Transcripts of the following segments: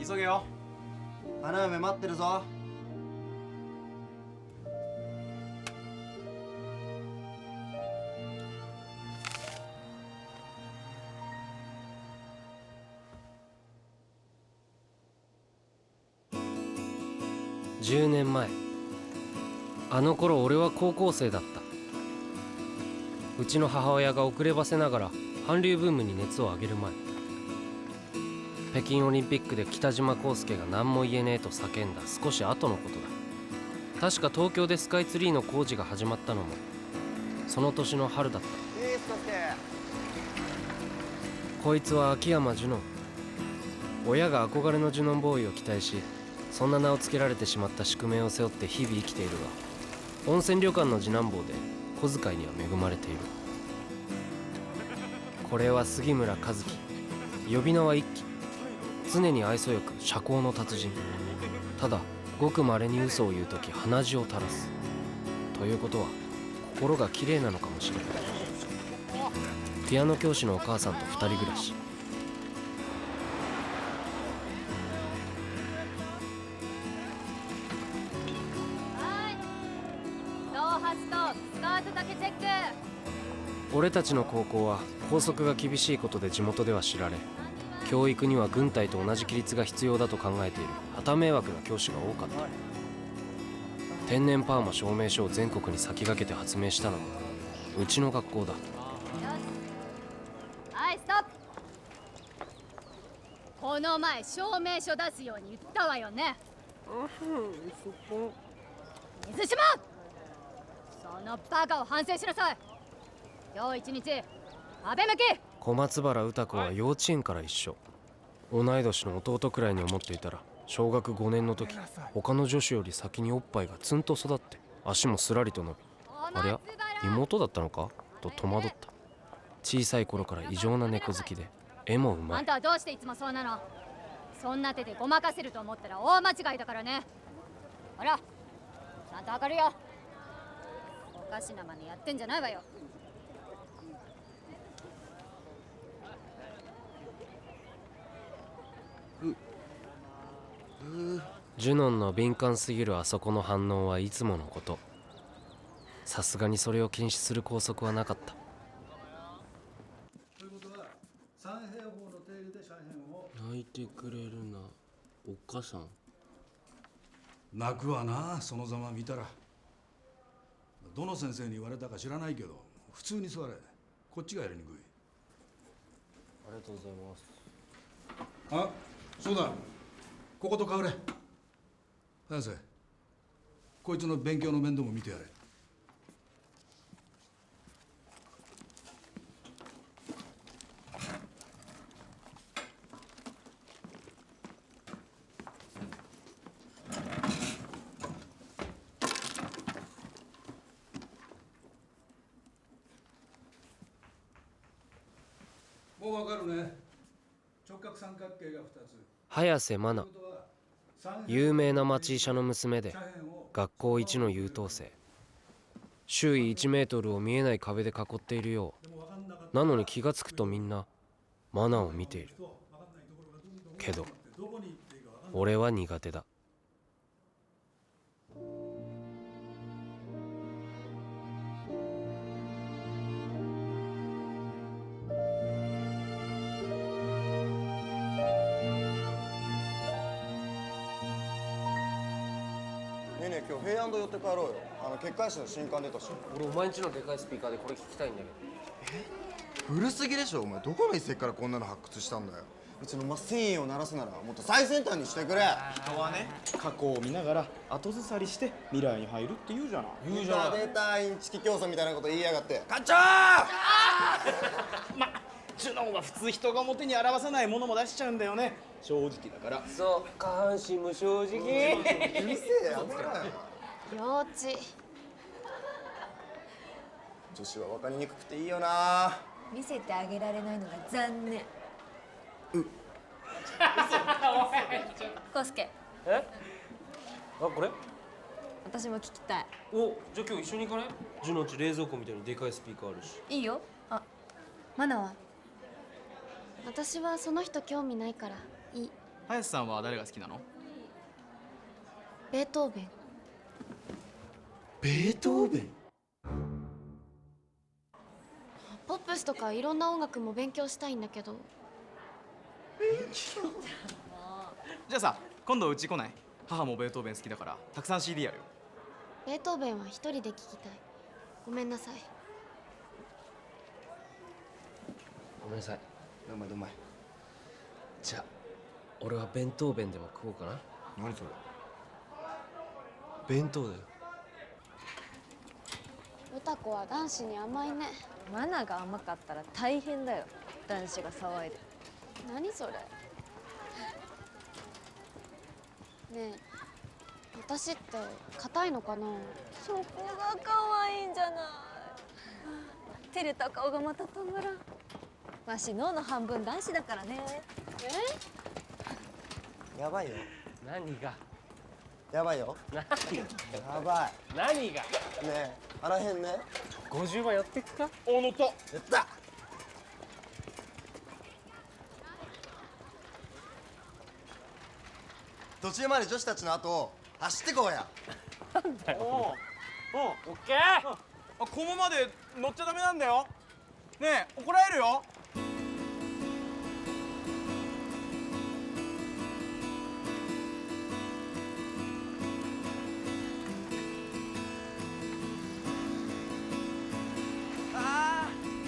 急げよ。花嫁待ってるぞ。10年前、あの頃俺は高校生だった。うちの母親が遅ればせながら韓流ブームに熱を上げる前、北京オリンピックで北島康介が何も言えねえと叫んだ少し後のことだ。確か東京でスカイツリーの工事が始まったのもその年の春だった。こいつは秋山ジュノン。親が憧れのジュノンボーイを期待し、そんな名を付けられてしまった宿命を背負って日々生きているが、温泉旅館の次男坊で小遣いには恵まれている。これは杉村和樹、呼び名は一輝。常に愛想よく社交の達人。ただごくまれに嘘を言うとき鼻血を垂らす。ということは心が綺麗なのかもしれない。ピアノ教師のお母さんと2人暮らし。俺たちの高校は校則が厳しいことで地元では知られ、教育には軍隊と同じ規律が必要だと考えている旗迷惑な教師が多かった。天然パーマ証明書を全国に先駆けて発明したのもうちの学校だ。はい、ストップ。この前証明書出すように言ったわよね。そこ。水島、そのバカを反省しなさい。今日一日壁向き。小松原歌子は幼稚園から一緒。同い年の弟くらいに思っていたら、小学5年の時他の女子より先におっぱいがツンと育って足もすらりと伸び、ありゃ妹だったのかと戸惑った。小さい頃から異常な猫好きで絵もうまい。あんたはどうしていつもそうなの？そんな手でごまかせると思ったら大間違いだからね。ほら、ちゃんと明るいよ。おかしな真似やってんじゃないわよ。ジュノンの敏感すぎるあそこの反応はいつものこと。さすがにそれを禁止する校則はなかった。泣いてくれるな、おっかさん。泣くわな、そのざま見たら。どの先生に言われたか知らないけど、普通に座れ。こっちがやりにくい。ありがとうございます。あ、そうだ、こことかぶれ。早瀬、こいつの勉強の面倒も見てやれ。もうわかるね。直角三角形が2つ。早瀬真奈、有名な町医者の娘で学校一の優等生。周囲1メートルを見えない壁で囲っているようなのに、気がつくとみんな真奈を見ている。けど俺は苦手だ。ねえねえ、今日平安堂寄って帰ろうよ。結界誌の新刊出たし。俺お前んちのでかいスピーカーでこれ聞きたいんだけど。古すぎでしょ。お前どこの一石からこんなの発掘したんだよ。うちの繊維を鳴らすならもっと最先端にしてくれ。人はね、過去を見ながら後ずさりして未来に入るって言うじゃない。言うじゃん。出たインチキ競争みたいなこと言いやがって。課長ま、ジュノンは普通人が表に表さないものも出しちゃうんだよね。正直だから。そう下半身無正直。うるせえ、やめろよ。幼稚。女子は分かりにくくていいよな。見せてあげられないのが残念。コスケ、え？あ、これ？私も聞きたい。お、じゃあ今日一緒に行かない？ジュノんち冷蔵庫みたいにでかいスピーカーあるし。いいよ。あ、マナは？私はその人興味ないからいい。林さんは誰が好きなの？ベートーベン。ベートーベン。ポップスとかいろんな音楽も勉強したいんだけど。じゃあさ、今度うち来ない？母もベートーベン好きだからたくさん CD やるよ。ベートーベンは一人で聴きたい。ごめんなさい。ごめんなさい。どんまいどんまい。じゃあ俺は弁当弁でも食おうかな。何それ。弁当だよ。歌子は男子に甘いね。マナが甘かったら大変だよ。男子が騒いで。何それ。ねえ、私って硬いのかな。そこが可愛いんじゃない。照れた顔がまたたまらん。わし脳の半分男子だからね。やばいよ。何がやばいよ。何やば何がい。ねえ、あらへんね。 50万やってくか。お、乗った。やった。途中まで女子たちの後を走ってこうや。おお。オッケー。あ、このまで乗っちゃダメなんだよ。ねえ、怒られるよ。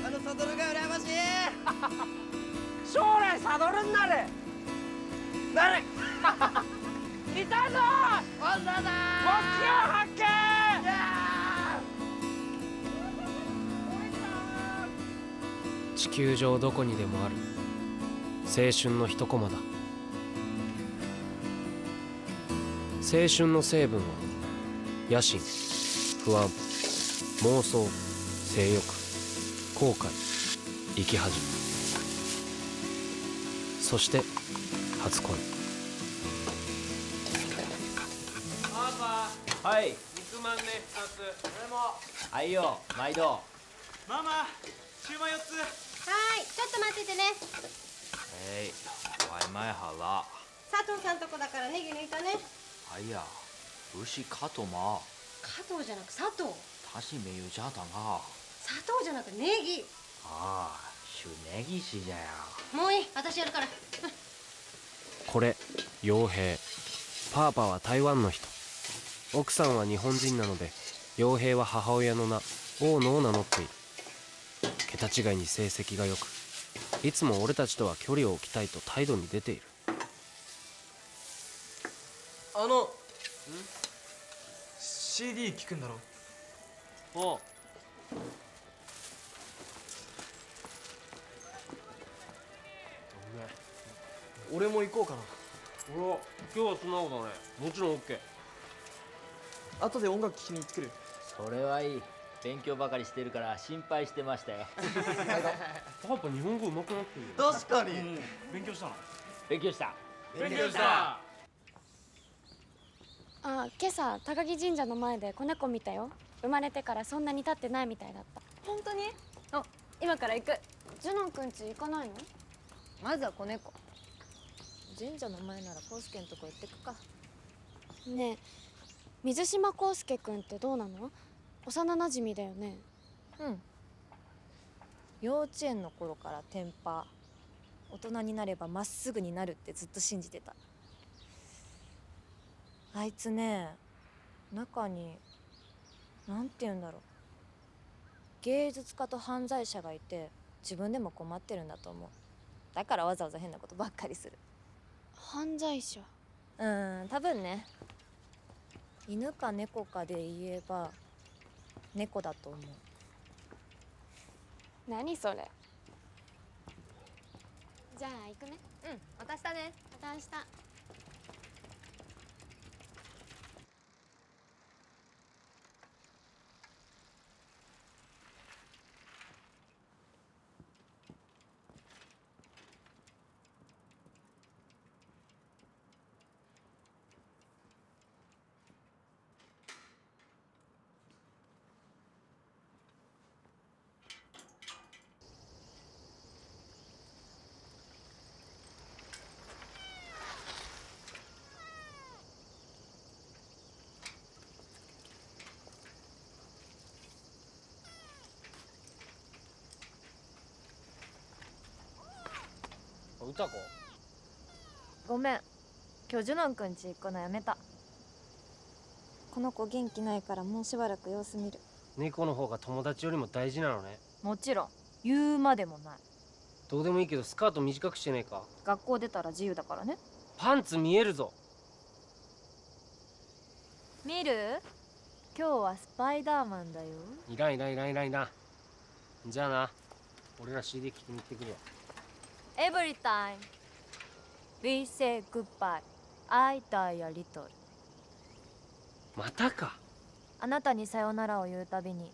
あのサドルが羨ましい。将来サドルになれ。なれ。いたぞ。女だ。目標発見。地球上どこにでもある青春の一コマだ。青春の成分は野心、不安、妄想、性欲、後悔、生き恥、そして初恋。パパ、はい、肉まんね2つ。俺も。はいよ、毎度。ママ、シューマイ4つ。はーい、ちょっと待っててね。ワイマイハラ。佐藤さんとこだからネギ抜いたね。はいや、牛カトマ。加藤じゃなく佐藤。他是没有家长啊。佐藤じゃなくネギ。ああ、シュネギシじゃや。もういい、私やるから。これ傭兵。パーパは台湾の人。奥さんは日本人なので傭兵は母親の名大野を名乗っている。桁違いに成績が良く、いつも俺たちとは距離を置きたいと態度に出ている。CD 聞くんだろ。おう。俺も行こうかな。おら、今日は素直だね。もちろん OK。後で音楽聴きに行ってくる。それはいい。勉強ばかりしてるから心配してましたよ。パパ日本語上手くなってるよ。確かに。勉強したの？勉強した。勉強した。あ、今朝高木神社の前で子猫見たよ。生まれてからそんなに経ってないみたいだった。本当に？あ、今から行く。ジュノンくんち行かないの？まずは子猫。神社の前ならコウスケんとこ行ってくか。ねえ、水島康介くんってどうなの？幼なじみだよね。うん。幼稚園の頃からテンパー。大人になればまっすぐになるってずっと信じてた。あいつね、中になんて言うんだろう、芸術家と犯罪者がいて自分でも困ってるんだと思う。だからわざわざ変なことばっかりする。犯罪者。多分ね。犬か猫かで言えば猫だと思う。何それ。じゃあ行くね。うん、また明日ね。また明日。歌子。ごめん、今日ジュノンくんち行くのやめた。この子元気ないからもうしばらく様子見る。猫の方が友達よりも大事なのね。もちろん言うまでもない。どうでもいいけどスカート短くしてねえか。学校出たら自由だからね。パンツ見えるぞ。見る？今日はスパイダーマンだよ。いらんいらんいらんいらんいらん。じゃあな、俺ら CD 聴きに行ってくるわ。Every time we say goodbye, I die a little。 またか。あなたにさよならを言うたびに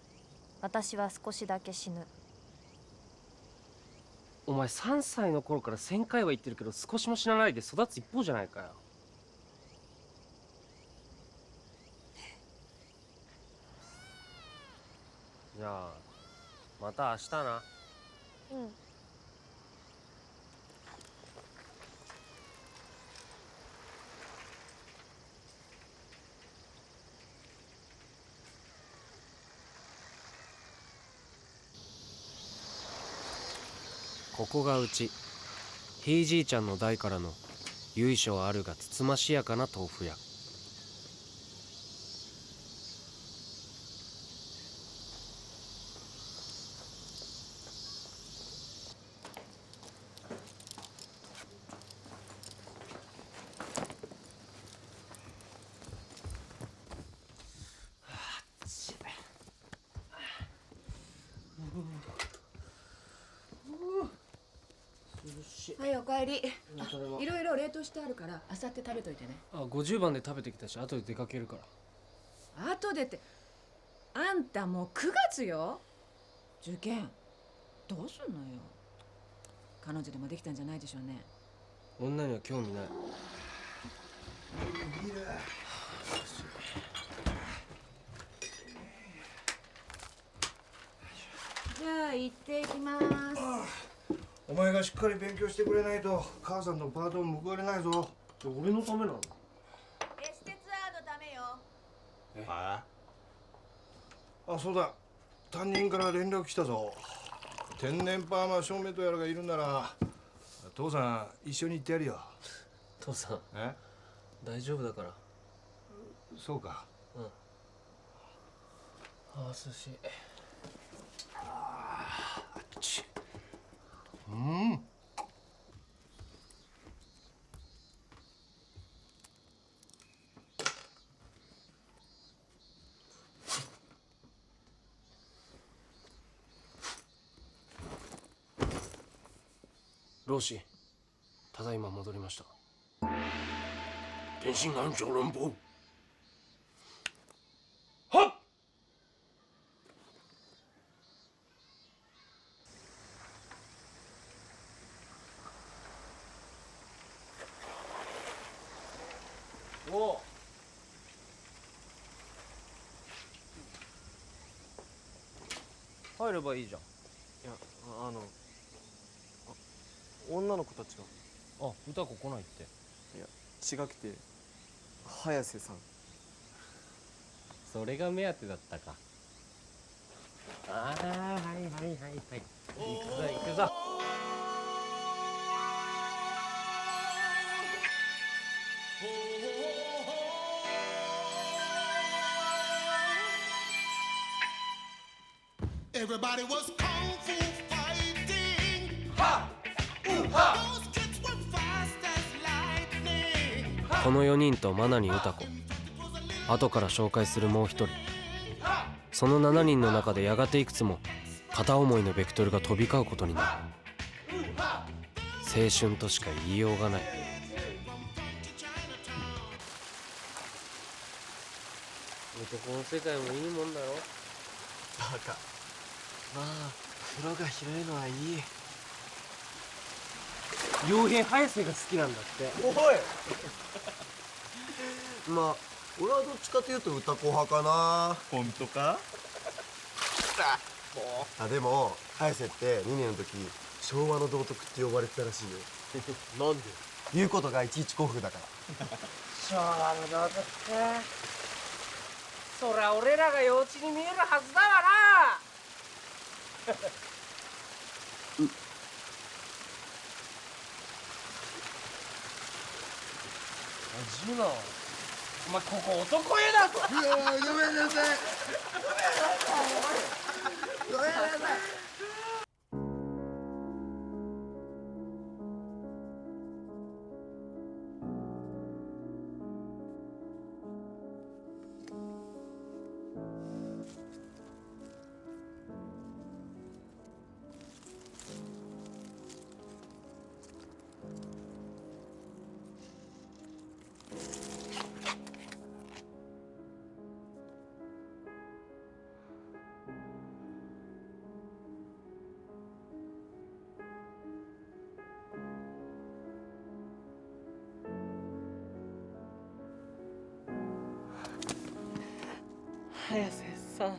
私は少しだけ死ぬ。お前3歳の頃から1000回は言ってるけど少しも死なないで育つ一方じゃないかよ。じゃあまた明日な。うん。ここがうちひいじいちゃんの代からの由緒あるがつつましやかな豆腐屋。はい、おかえり。いろいろ冷凍してあるから明後日食べといてね。あ、50番で食べてきたし後で出かけるから。後でって、あんたもう9月よ。受験どうすんのよ。彼女でもできたんじゃないでしょうね。女には興味ない。じゃあ行ってきます。お前がしっかり勉強してくれないと母さんのパートも報われないぞ。俺のためなの？エステツアーのためよ。あ、そうだ、担任から連絡来たぞ。天然パーマ証明とやらがいるなら父さん一緒に行ってやるよ。父さんえ？大丈夫だから。そうか。うん。ああ、寿司。うん。老師、ただいま戻りました。天津安小籠包。はっ。おう。入ればいいじゃん。いや、女の子たちが。あ、歌子来ないって。いや、違くて早瀬さん。それが目当てだったか。ああ、はいはいはいはい。行くぞ行くぞ。Everybody was kung fu fighting. Those kids were fast as lightning. この4人とマナに歌子、後から紹介するもう一人。その7人の中でやがていくつも片思いのベクトルが飛び交うことになる。青春としか言いようがない。男の世界もいいもんだろ。バカ。まあ風呂が広いのはいい。傭兵早瀬が好きなんだって。おいまあ俺はどっちかというと歌子派かな。本当か？あ、でも早瀬って2年の時昭和の道徳って呼ばれてたらしいよ。なんで？言うことがいちいち古風だから。昭和の道徳ってそりゃ俺らが幼稚に見えるはずだわな。ジュノ、お前ここ男湯だぞ。ごめんなさい。ごめんなさい。ごめんなさい。早瀬さん。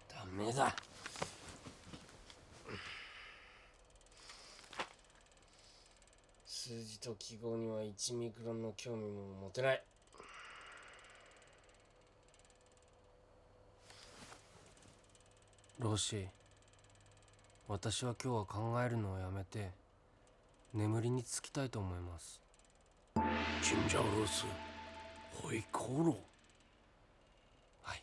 ダメだ。数字と記号には1ミクロンの興味も持てない。老子、私は今日は考えるのをやめて眠りにつきたいと思います。チンジャオロス、ホイコーロー。はい。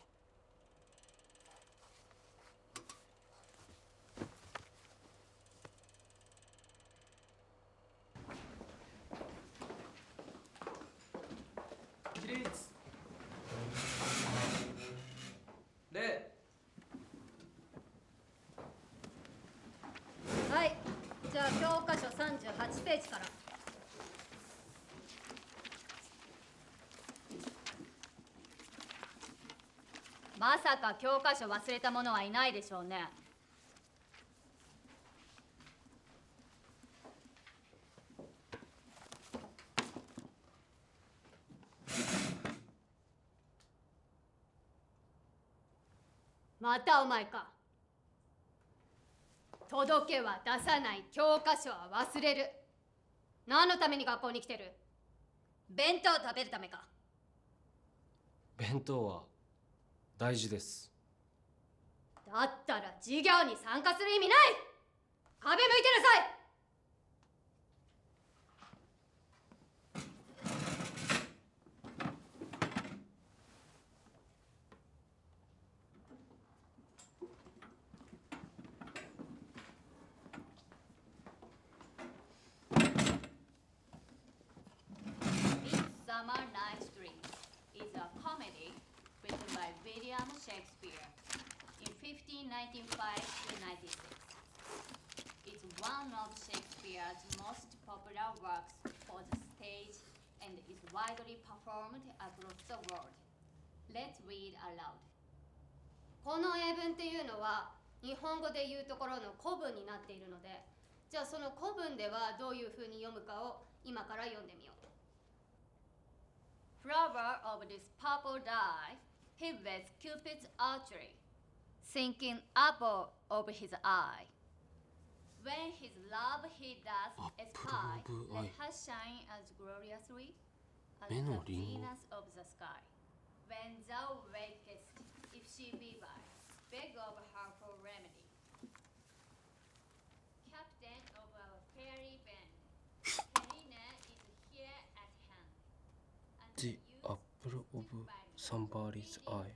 起立。礼。はい、じゃあ教科書38ページから。まさか教科書忘れた者はいないでしょうね。またお前か。届けは出さない、教科書は忘れる。何のために学校に来てる？弁当食べるためか。弁当は大事です。だったら授業に参加する意味ない。壁向いてなさい。Midsummer Night's Dream is a comedy written by William Shakespeare in 1595 to 96. It's one of Shakespeare's most popular works for the stage and is widely performed across the world. Let's read aloud. この英文っていうのは日本語で言うところの古文になっているので、じゃあその古文ではどういう風に読むかを今から読んでみよう。Flower of this purple dye, he wears Cupid's archery, sinking apple over his eye. When his love he does espy, let her shine as gloriously as the Venus of the sky. When thou wakest, if she be by, beg of her for remedy. Captain of our fairy band, Helena is here at hand. The apple of somebody's eye,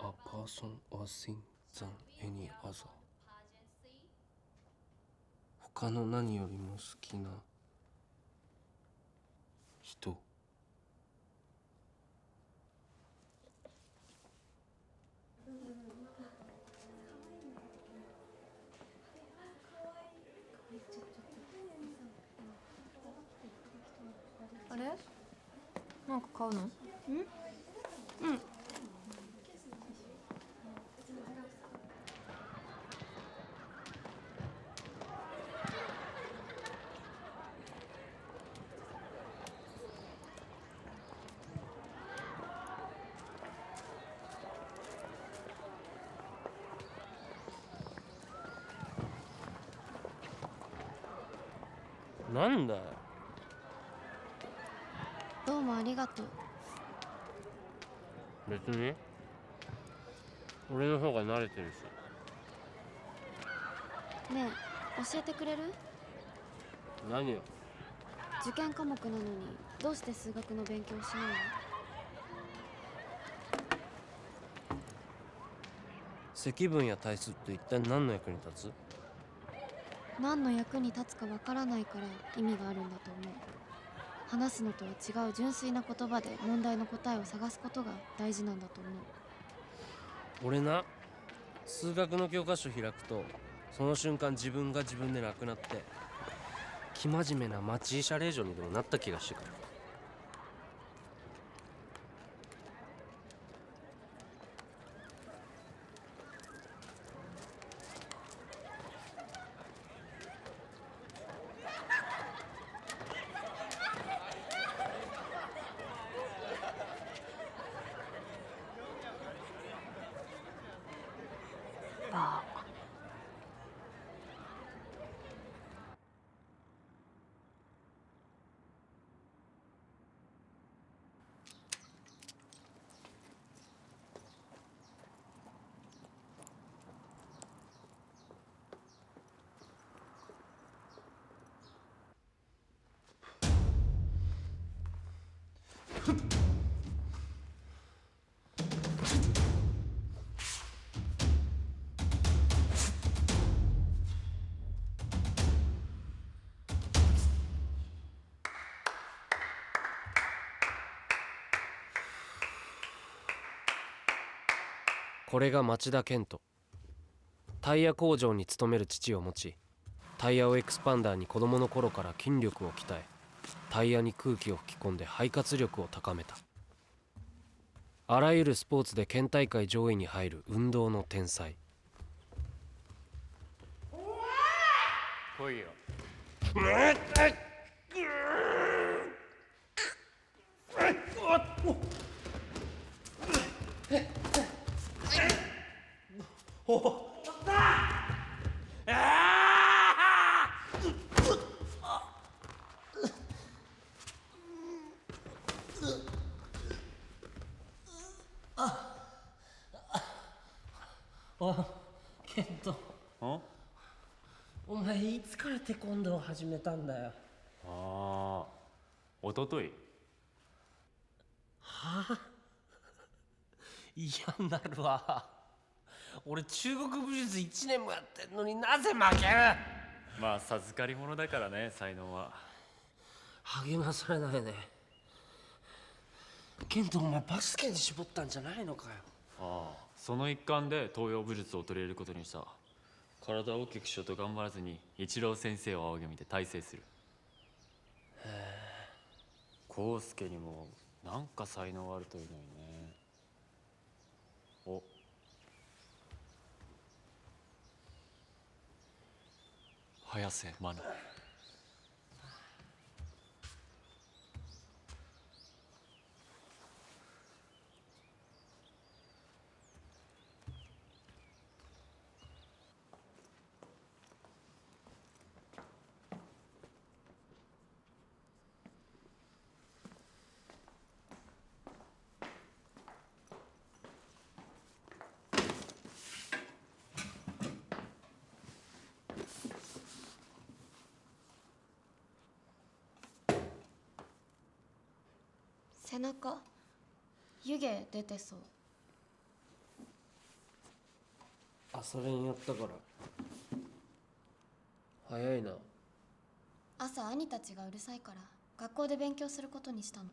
a person or thing than any other. 他の何よりも好きな人。あれ？なんか買うの？うん。なんだよ。どうもありがとう。別に俺の方が慣れてるし。ねえ、教えてくれる？何よ。受験科目なのにどうして数学の勉強をしないの？積分や対数って一体何の役に立つ？何の役に立つかわからないから意味があるんだと思う。話すのとは違う純粋な言葉で問題の答えを探すことが大事なんだと思う。俺な、数学の教科書開くとその瞬間自分が自分でなくなって、生真面目な町医者令嬢にでもなった気がしてくる。これが町田健人。タイヤ工場に勤める父を持ち、タイヤをエクスパンダーに子供の頃から筋力を鍛え、タイヤに空気を吹き込んで肺活力を高めた。あらゆるスポーツで県大会上位に入る運動の天才。来いよ。ケント、お前いつからテコンドーを始めたんだよ。ああ、おととい。はあ、嫌になるわ。俺中国武術1年もやってんのになぜ負ける？まあ授かり物だからね、才能は。励まされないね。ケント、お前バスケに絞ったんじゃないのかよ。ああ、その一環で東洋武術を取り入れることにした。体を大きくしようと頑張らずに一郎先生を仰ぎ見て大成する。へえ。康介にもなんか才能あるといいのにね。お、早瀬真奈。背中湯気出てそう。朝練やったから早いな。朝兄たちがうるさいから学校で勉強することにしたの。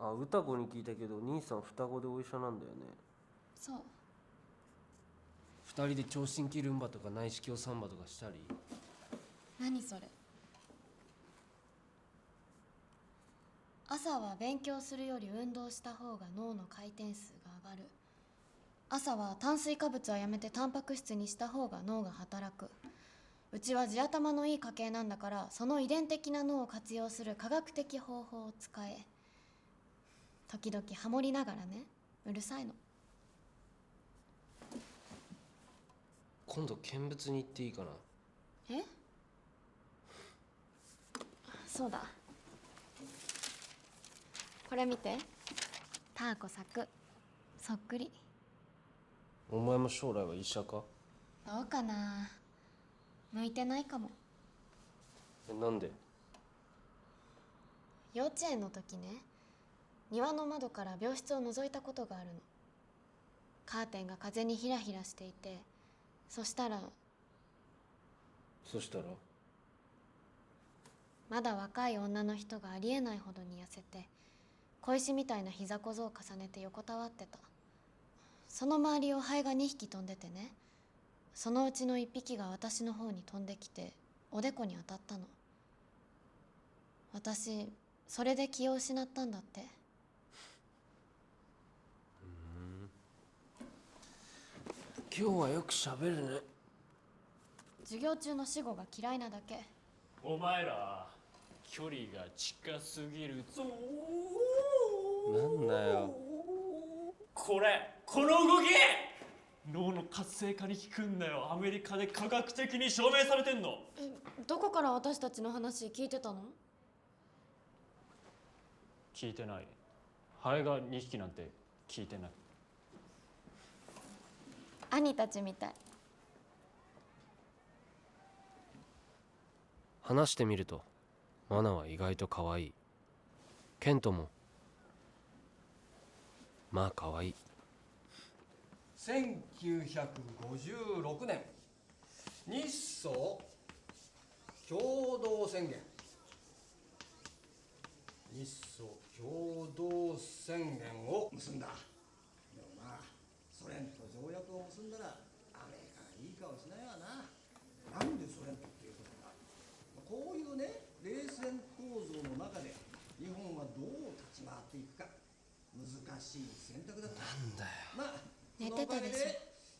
あ、歌子に聞いたけど兄さん双子でお医者なんだよね。そう。二人で聴診器ルンバとか内視鏡サンバとかしたり。何それ？朝は勉強するより運動した方が脳の回転数が上がる。朝は炭水化物はやめてタンパク質にした方が脳が働く。うちは地頭のいい家系なんだから、その遺伝的な脳を活用する科学的方法を使え。時々ハモりながらね。うるさいの。今度見物に行っていいかな。え？そうだ、これ見て。ターコ作そっくり。お前も将来は医者か？どうかな、向いてないかも。なんで？幼稚園の時ね、庭の窓から病室を覗いたことがあるの。カーテンが風にヒラヒラしていて、そしたらまだ若い女の人がありえないほどに痩せて、小石みたいな膝小僧を重ねて横たわってた。その周りをハエが2匹飛んでてね、そのうちの1匹が私の方に飛んできておでこに当たったの。私それで気を失ったんだって。今日はよくしゃべるね。授業中の死後が嫌いなだけ。お前ら距離が近すぎるぞ。なんだよ。この動き脳の活性化に効くんだよ。アメリカで科学的に証明されてんの。どこから私たちの話聞いてたの？聞いてない。ハエが2匹なんて聞いてない。兄たちみたい。話してみるとマナは意外と可愛い。ケントもまあ可愛い。1956年日ソ共同宣言。日ソ共同宣言を結んだ。でもな、ソ連と条約を結んだらアメリカがいい顔しないわな。なんでソ連とっていうことだ。こういうね、冷戦構造の中で日本はどう立ち回っていくか難しい選択だった。なんだよ。まあ、寝てたでしょ。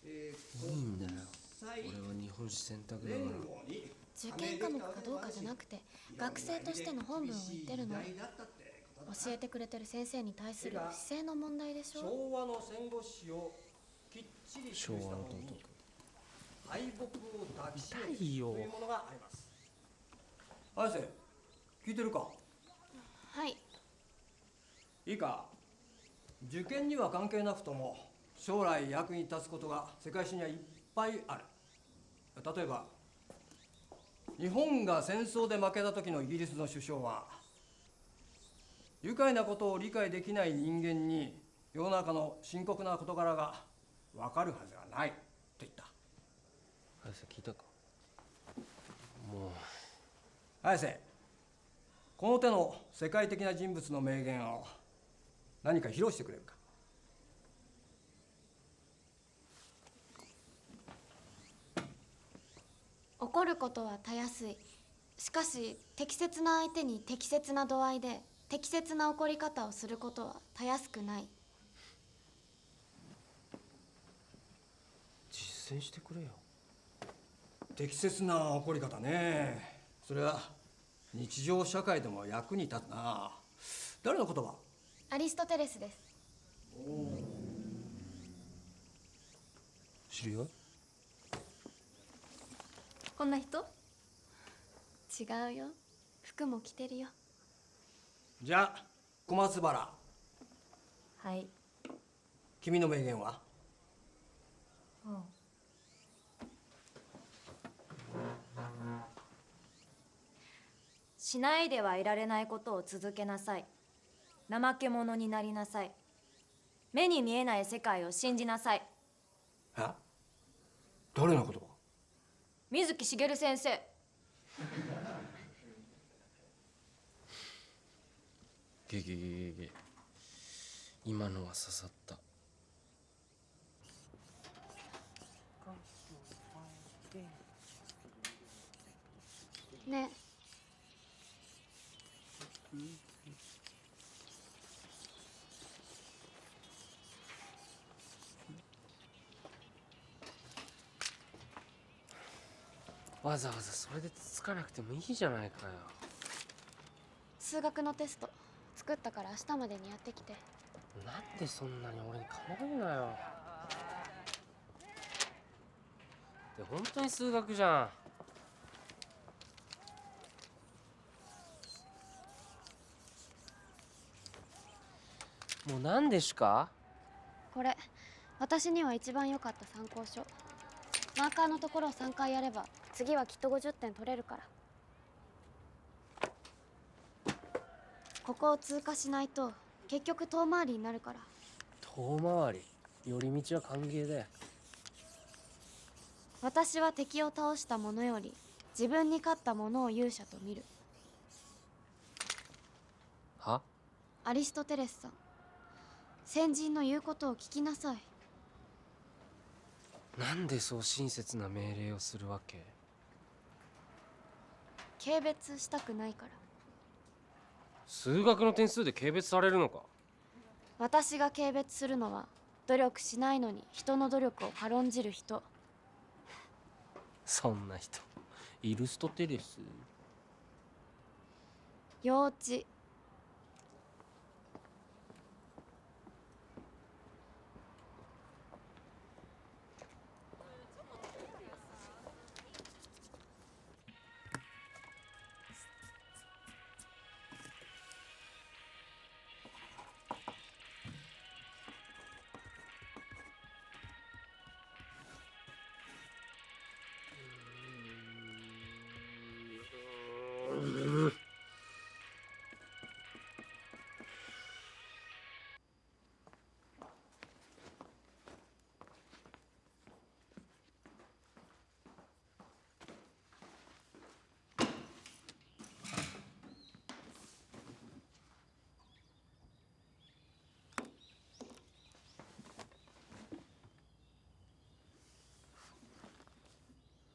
いいんだよ。俺は日本史選択だから。受験科目かどうかじゃなくて学生としての本分を言ってるの。教えてくれてる先生に対する姿勢の問題でしょ。昭和の戦後史をきっちり記したのに敗北を抱きしめるというものがあります。綾瀬、聞いてるか？はい。いいか、受験には関係なくとも将来役に立つことが世界史にはいっぱいある。例えば日本が戦争で負けた時のイギリスの首相は、愉快なことを理解できない人間に世の中の深刻な事柄が分かるはずがないと言った。綾瀬聞いたか？もう綾瀬、この手の世界的な人物の名言を何か披露してくれるか？怒ることはたやすい。しかし適切な相手に適切な度合いで適切な怒り方をすることはたやすくない。実践してくれよ。適切な怒り方ね。それは日常社会でも役に立つな。誰の言葉？アリストテレスです。知り合い？こんな人？違うよ。服も着てるよ。じゃあ小松原、はい。君の名言は？しないではいられないことを続けなさい。怠け者になりなさい。目に見えない世界を信じなさい。え？誰の言葉？水木しげる先生。ゲゲゲゲゲ。今のは刺さった。ね。わざわざそれでつつかなくてもいいじゃないかよ。数学のテスト作ったから明日までにやってきて。なんでそんなに俺に構うなよ。って本当に数学じゃん。もう何ですか？これ私には一番良かった参考書。マーカーのところを3回やれば次はきっと50点取れるから。ここを通過しないと結局遠回りになるから。遠回り、寄り道は歓迎だよ。私は敵を倒した者より自分に勝った者を勇者と見る。は？アリストテレスさん、先人の言うことを聞きなさい。なんでそう親切な命令をするわけ？軽蔑したくないから。数学の点数で軽蔑されるのか？私が軽蔑するのは努力しないのに人の努力を軽んじる人。そんな人イルストテレス？幼稚。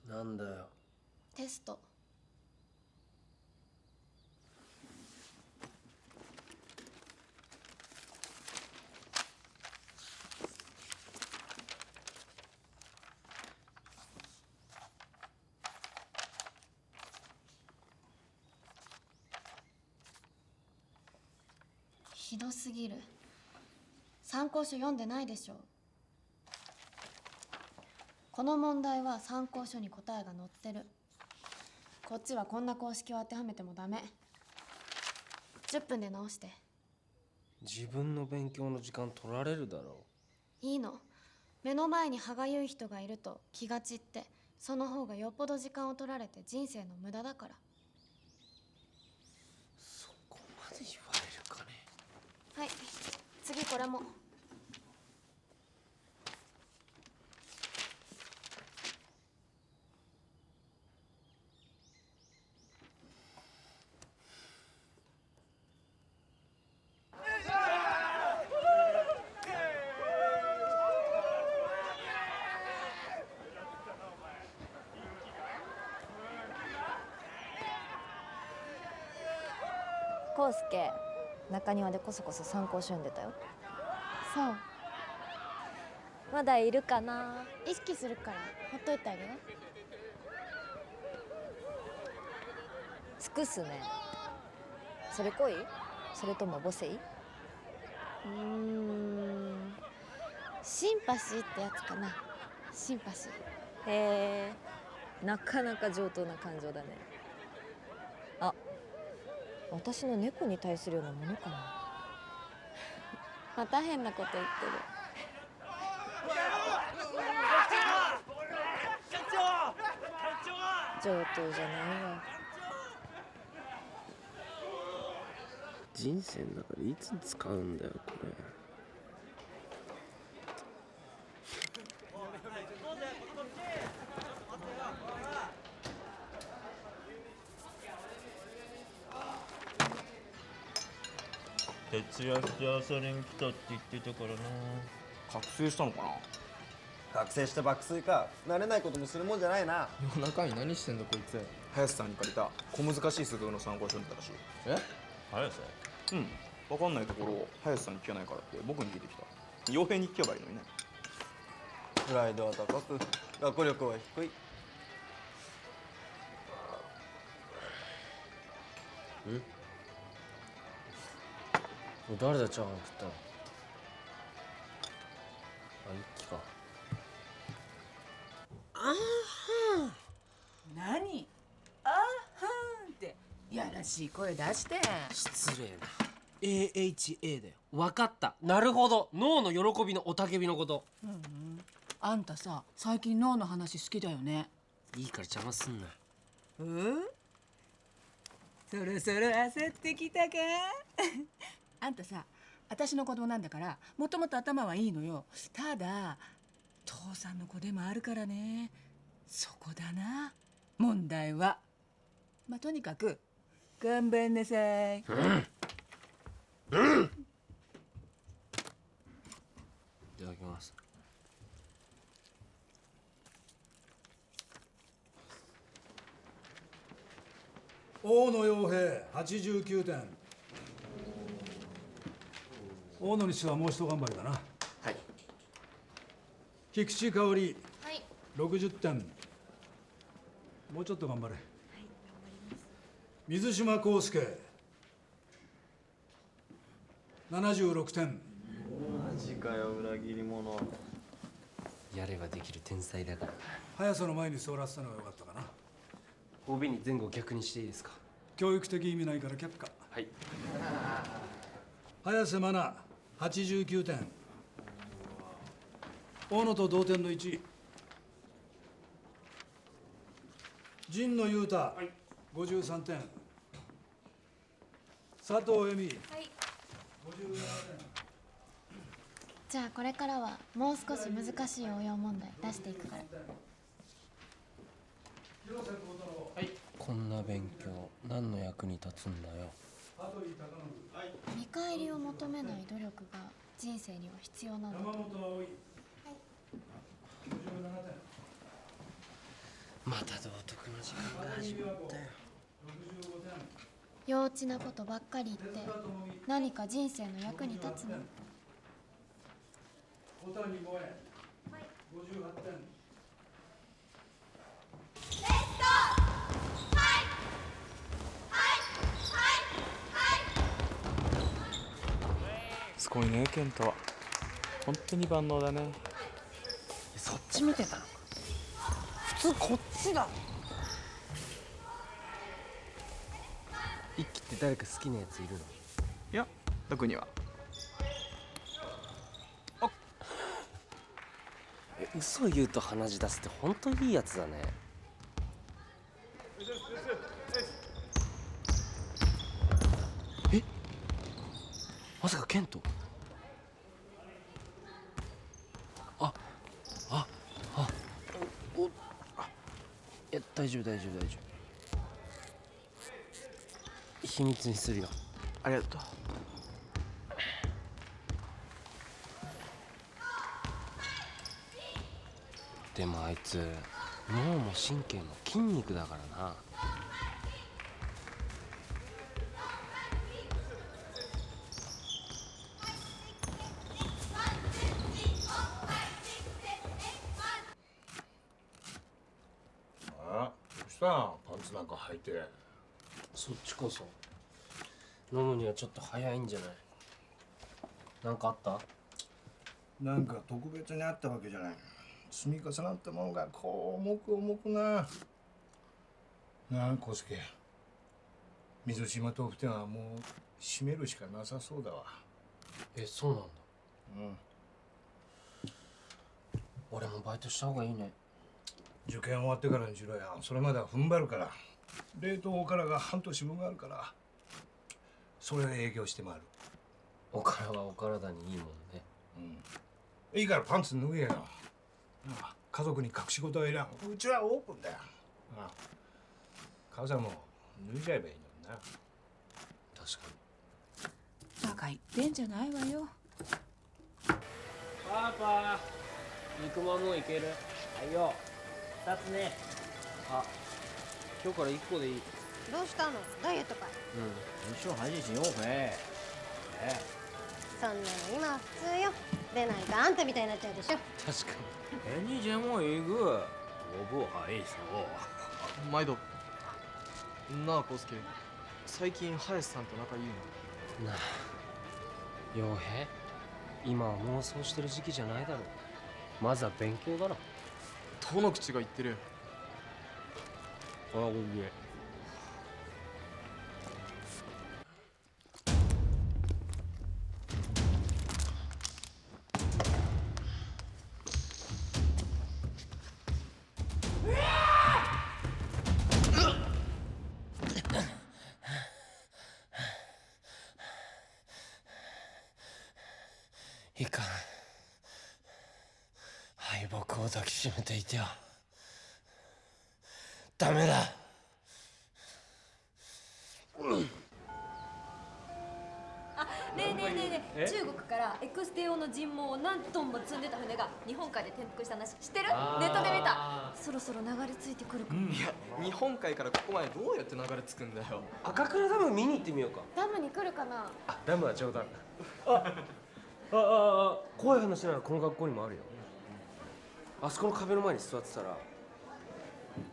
なんだよ。テスト。ひどすぎる。参考書読んでないでしょ。この問題は参考書に答えが載ってる。こっちはこんな公式を当てはめてもダメ。10分で直して。自分の勉強の時間取られるだろいいの。目の前に歯がゆい人がいると気が散って、その方がよっぽど時間を取られて人生の無駄だから。そこまで言われるかね。はい、次これも。康介、中庭でこそこそ参考書読んでたよ。そう。まだいるかな。意識するからほっといてあげよ。尽くすね。それ恋？それとも母性？シンパシーってやつかな。シンパシー。へえ、なかなか上等な感情だね。あ、私の猫に対するようなものかな。また変なこと言ってる。上等じゃないわ。人生の中でいつ使うんだよこれ。徹夜して朝練来たって言ってたからな。覚醒したのかな。覚醒して爆睡か。慣れないこともするもんじゃないな。夜中に何してんだこいつ。林さんに借りた小難しい数学の参考書読んでたらしい。え？早さ。分かんないところを林さんに聞けないからって僕に聞いてきた。傭兵に聞けばいいのにね。プライドは高く学力は低い。誰だチャーハン食ったの？あ、一気か。あーはん。何？あーはんってやらしい声出して。失礼な。AHA だよ。分かった。なるほど、脳の喜びの雄たけびのこと。あんたさ、最近脳の話好きだよね。いいから邪魔すんな。そろそろ焦ってきたかあんたさ、私の子供なんだからもともと頭はいいのよ。ただ父さんの子でもあるからね。そこだな問題は。まあとにかく頑張んなさい。いただきます。大野洋平89点。大野にしてはもう一頑張りだな。はい。菊池香織はい。 60点。もうちょっと頑張れ。水島康介76点。マジかよ、裏切り者。やればできる天才だから。速さの前に座らせたのが良かったかな。帯に前後逆にしていいですか？教育的意味ないから却下。はい。早瀬真奈89点。大野と同点の1。神野裕太、53点。佐藤恵美、はい。57点。じゃあこれからはもう少し難しい応用問題出していくから。広瀬幸太郎、こんな勉強何の役に立つんだよ。羽鳥貴信、見返りを求めない努力が人生には必要なの。山本葵、57点。また道徳の時間が始まったよ。65点。幼稚なことばっかり言って何か人生の役に立つの？小谷萌え、58点。すごいね、健太は。本当に万能だね。そっち見てたのか。普通こっちだろ。一輝って誰か好きなやついるの？いや、特には。嘘言うと鼻血出すって本当にいいやつだね。え、まさかケント？いや、大丈夫。秘密にするよ。ありがとう。でもあいつ脳も神経も筋肉だからな。あ、どうしたパンツなんか履いて。そっちこそ飲むにはちょっと早いんじゃない？なんかあった？なんか特別にあったわけじゃない。積み重なったものがこう重くな。なあ、康介。水島と二人はもう閉めるしかなさそうだわ。え、そうなんだ。うん。俺もバイトした方がいいね。受験終わってからにしろや。それまでは踏ん張るから。冷凍からが半年分があるから。それで営業して回る。おからはお体にいいもんね。うん。いいからパンツ脱げよ。ああ、家族に隠し事はいらん。うちはオープンだよ。ああ、母さんも脱いじゃえばいいのにな。確かバカ言ってんじゃないわよ。パパ、肉まんもいける？はいよ。2つね。あ、今日から1個でいい。どうしたの？ダイエットかい？一緒还是行回。そんなの今は普通よ。出ないとあんたみたいになっちゃうでしょ。確かに。你节目一个，我不好意思哦。毎度。なあ、康介。最近林さんと仲いいの？なあ、陽平、今は妄想してる時期じゃないだろう。まずは勉強だろ。どの口が言ってる。あ、おいで。いかん。敗北を抱きしめていてはダメだ。あ、ねえねえねえねえ、え中国からエクステ用の人毛を何トンも積んでた船が日本海で転覆した話知ってる？あーネットで見た。そろそろ流れ着いてくるかも。いや日本海からここまでどうやって流れ着くんだよ。赤倉ダム見に行ってみようか。ダムに来るかな。あ、ダムは冗談。怖い話ならこの学校にもあるよ。あそこの壁の前に座ってたら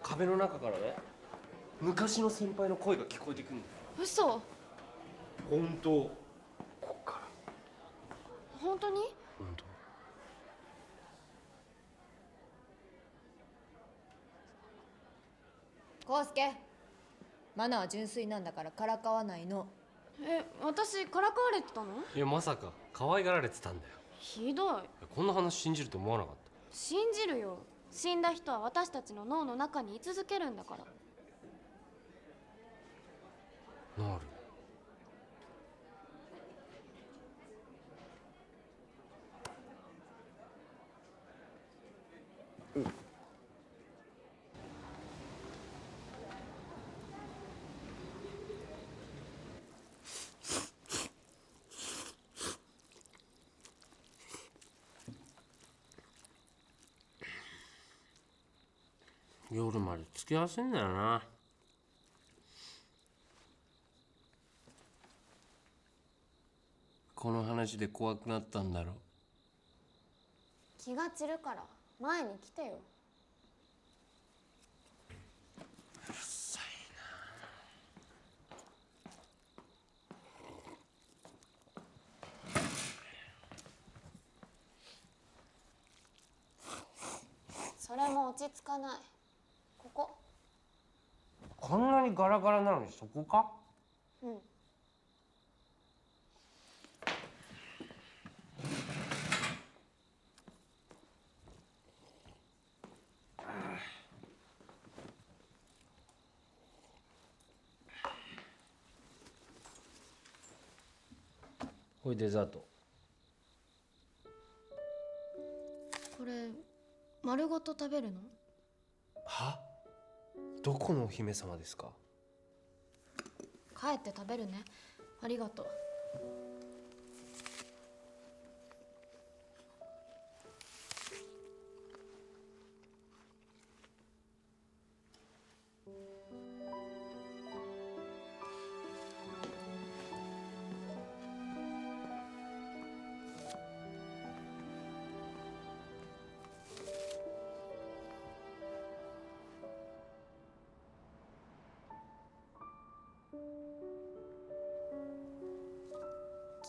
壁の中からね、昔の先輩の声が聞こえてくるんだよ。嘘。本当。こっから本当に？本当。康介、マナーは純粋なんだからからかわないの。私からかわれてたの？いやまさか可愛がられてたんだよ。ひどい。こんな話信じると思わなかっ信じるよ。死んだ人は私たちの脳の中に居続けるんだから。た。なる。夜まで付き合わせんだよな。この話で怖くなったんだろ。気が散るから前に来てよ。うるさいそれも落ち着かない。ここ。こんなにガラガラなのにそこか？うん。これデザート。これ丸ごと食べるの？は？どこのお姫様ですか？帰って食べるね。ありがとう。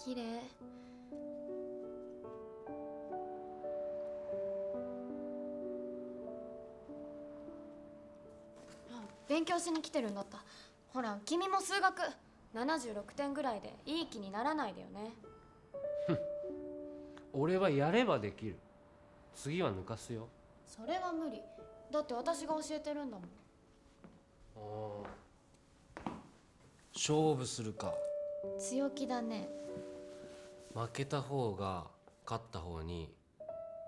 綺麗。勉強しに来てるんだった。ほら君も数学76点ぐらいでいい気にならないでよね。俺はやればできる。次は抜かすよ。それは無理。だって私が教えてるんだもん。勝負するか。強気だね。負けた方が勝った方に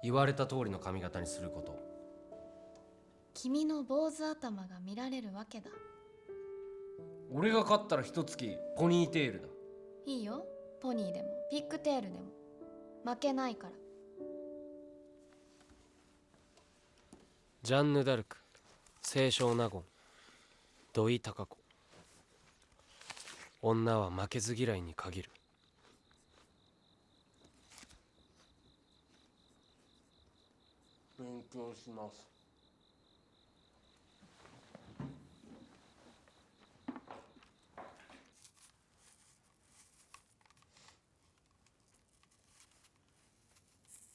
言われた通りの髪型にすること。君の坊主頭が見られるわけだ。俺が勝ったら一月ポニーテールだ。いいよ。ポニーでもピッグテールでも負けないから。ジャンヌ・ダルク、清少納言、土井孝子。女は負けず嫌いに限る。勉強します。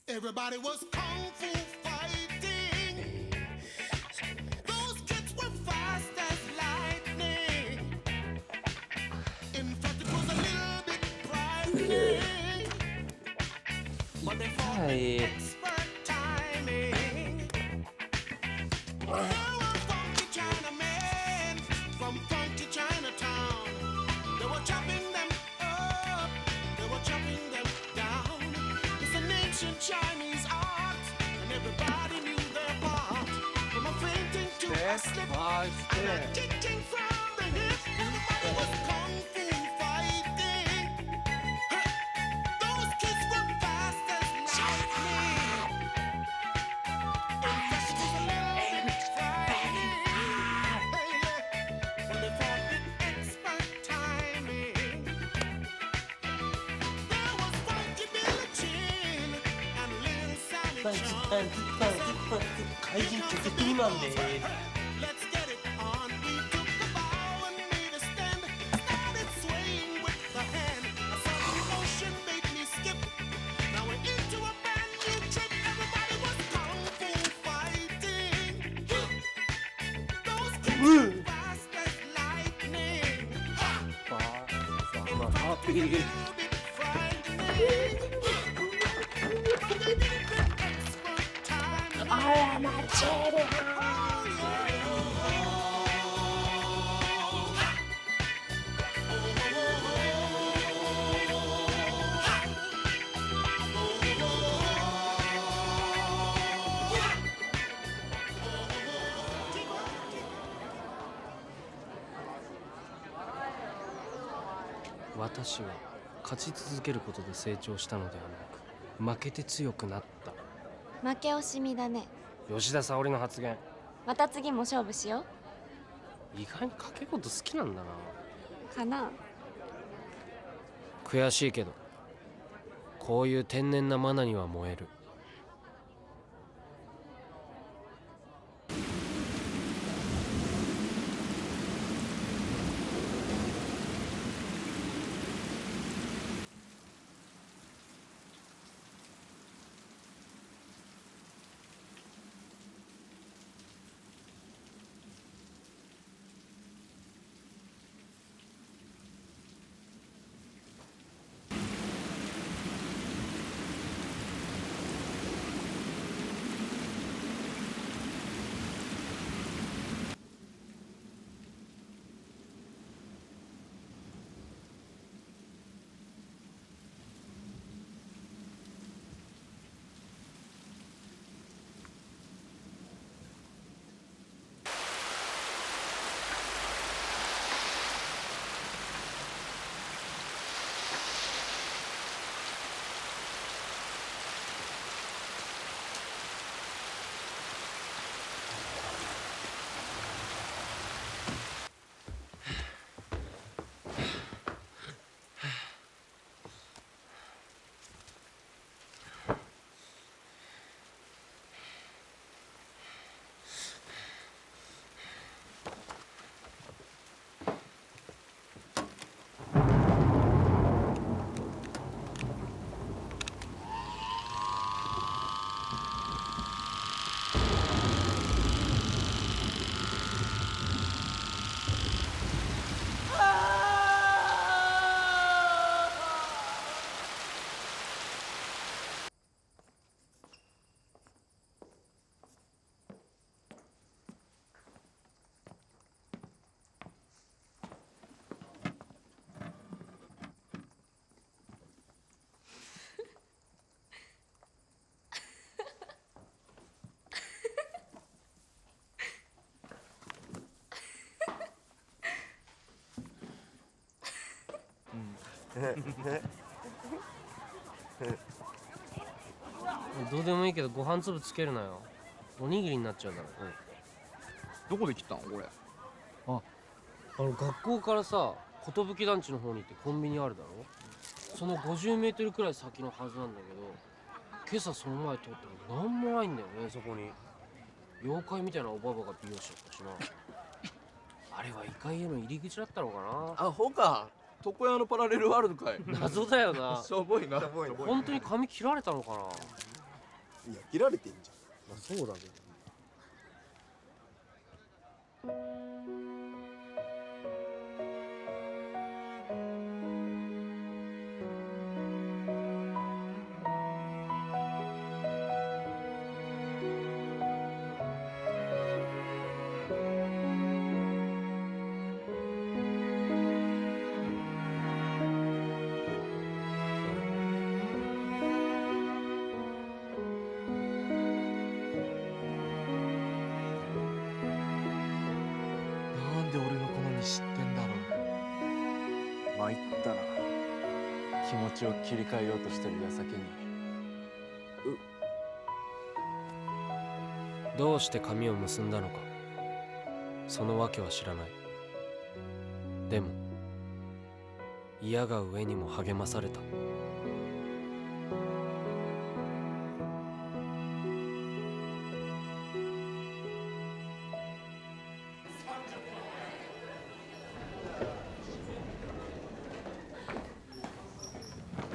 Everybody was kung fu fighting. Those kids were fast as lightning. In fact, it was a little bit frightening. But they fought with expert timing. There were funky Chinamen from funky Chinatown. They were chopping them up. They were chopping them down. Listen, はい、kicking from the hip, everybody was kung fu fighting. Those kids were fast as lightning. In fact, it was a little bit frightening. When they fought with expert timing. There was Funky Billy Chin and Lil Sally Chan.怪人って責任マンで Let's get it on. We took a bow and made a stand. Started swaying with the hand. A sudden motion made me skip. Now we're into a brand new trip. Everybody was kung fu fighting. Those kids were fast as lightning. In fact, it was a little bit frightening. But they did it with expert timing. I am a Jedi.私は勝ち続けることで成長したのではなく、負けて強くなった。負け惜しみだね。吉田沙保里の発言、また次も勝負しよ意外に賭け事好きなんだな。うかな。悔しいけど、こういう天然なマナには燃える。どうでもいいけどご飯粒つけるなよ。おにぎりになっちゃうだろ。どこで切ったのこれ？学校からさ、寿団地の方に行ってコンビニあるだろ。その50メートルくらい先のはずなんだけど、今朝その前通ったらなんもないんだよね、そこに。妖怪みたいなおばばが美容師だったしな。あれは異界への入り口だったのかな。アホか。床屋のパラレルワールドかい。謎だよな。しょぼいな。本当に髪切られたのかな。いや切られてんじゃん。まあそうだけど。気持ちを切り替えようとしてる矢先にどうして髪を結んだのか、その訳は知らない。でも嫌が上にも励まされた。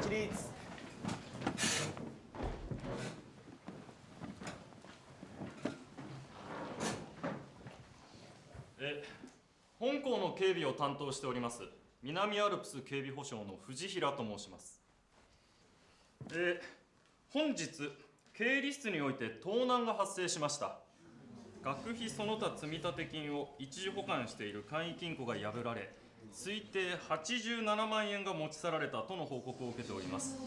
起立。本校の警備を担当しております南アルプス警備保障の藤平と申します。本日経理室において盗難が発生しました。学費その他積立金を一時保管している簡易金庫が破られ、推定87万円が持ち去られたとの報告を受けております。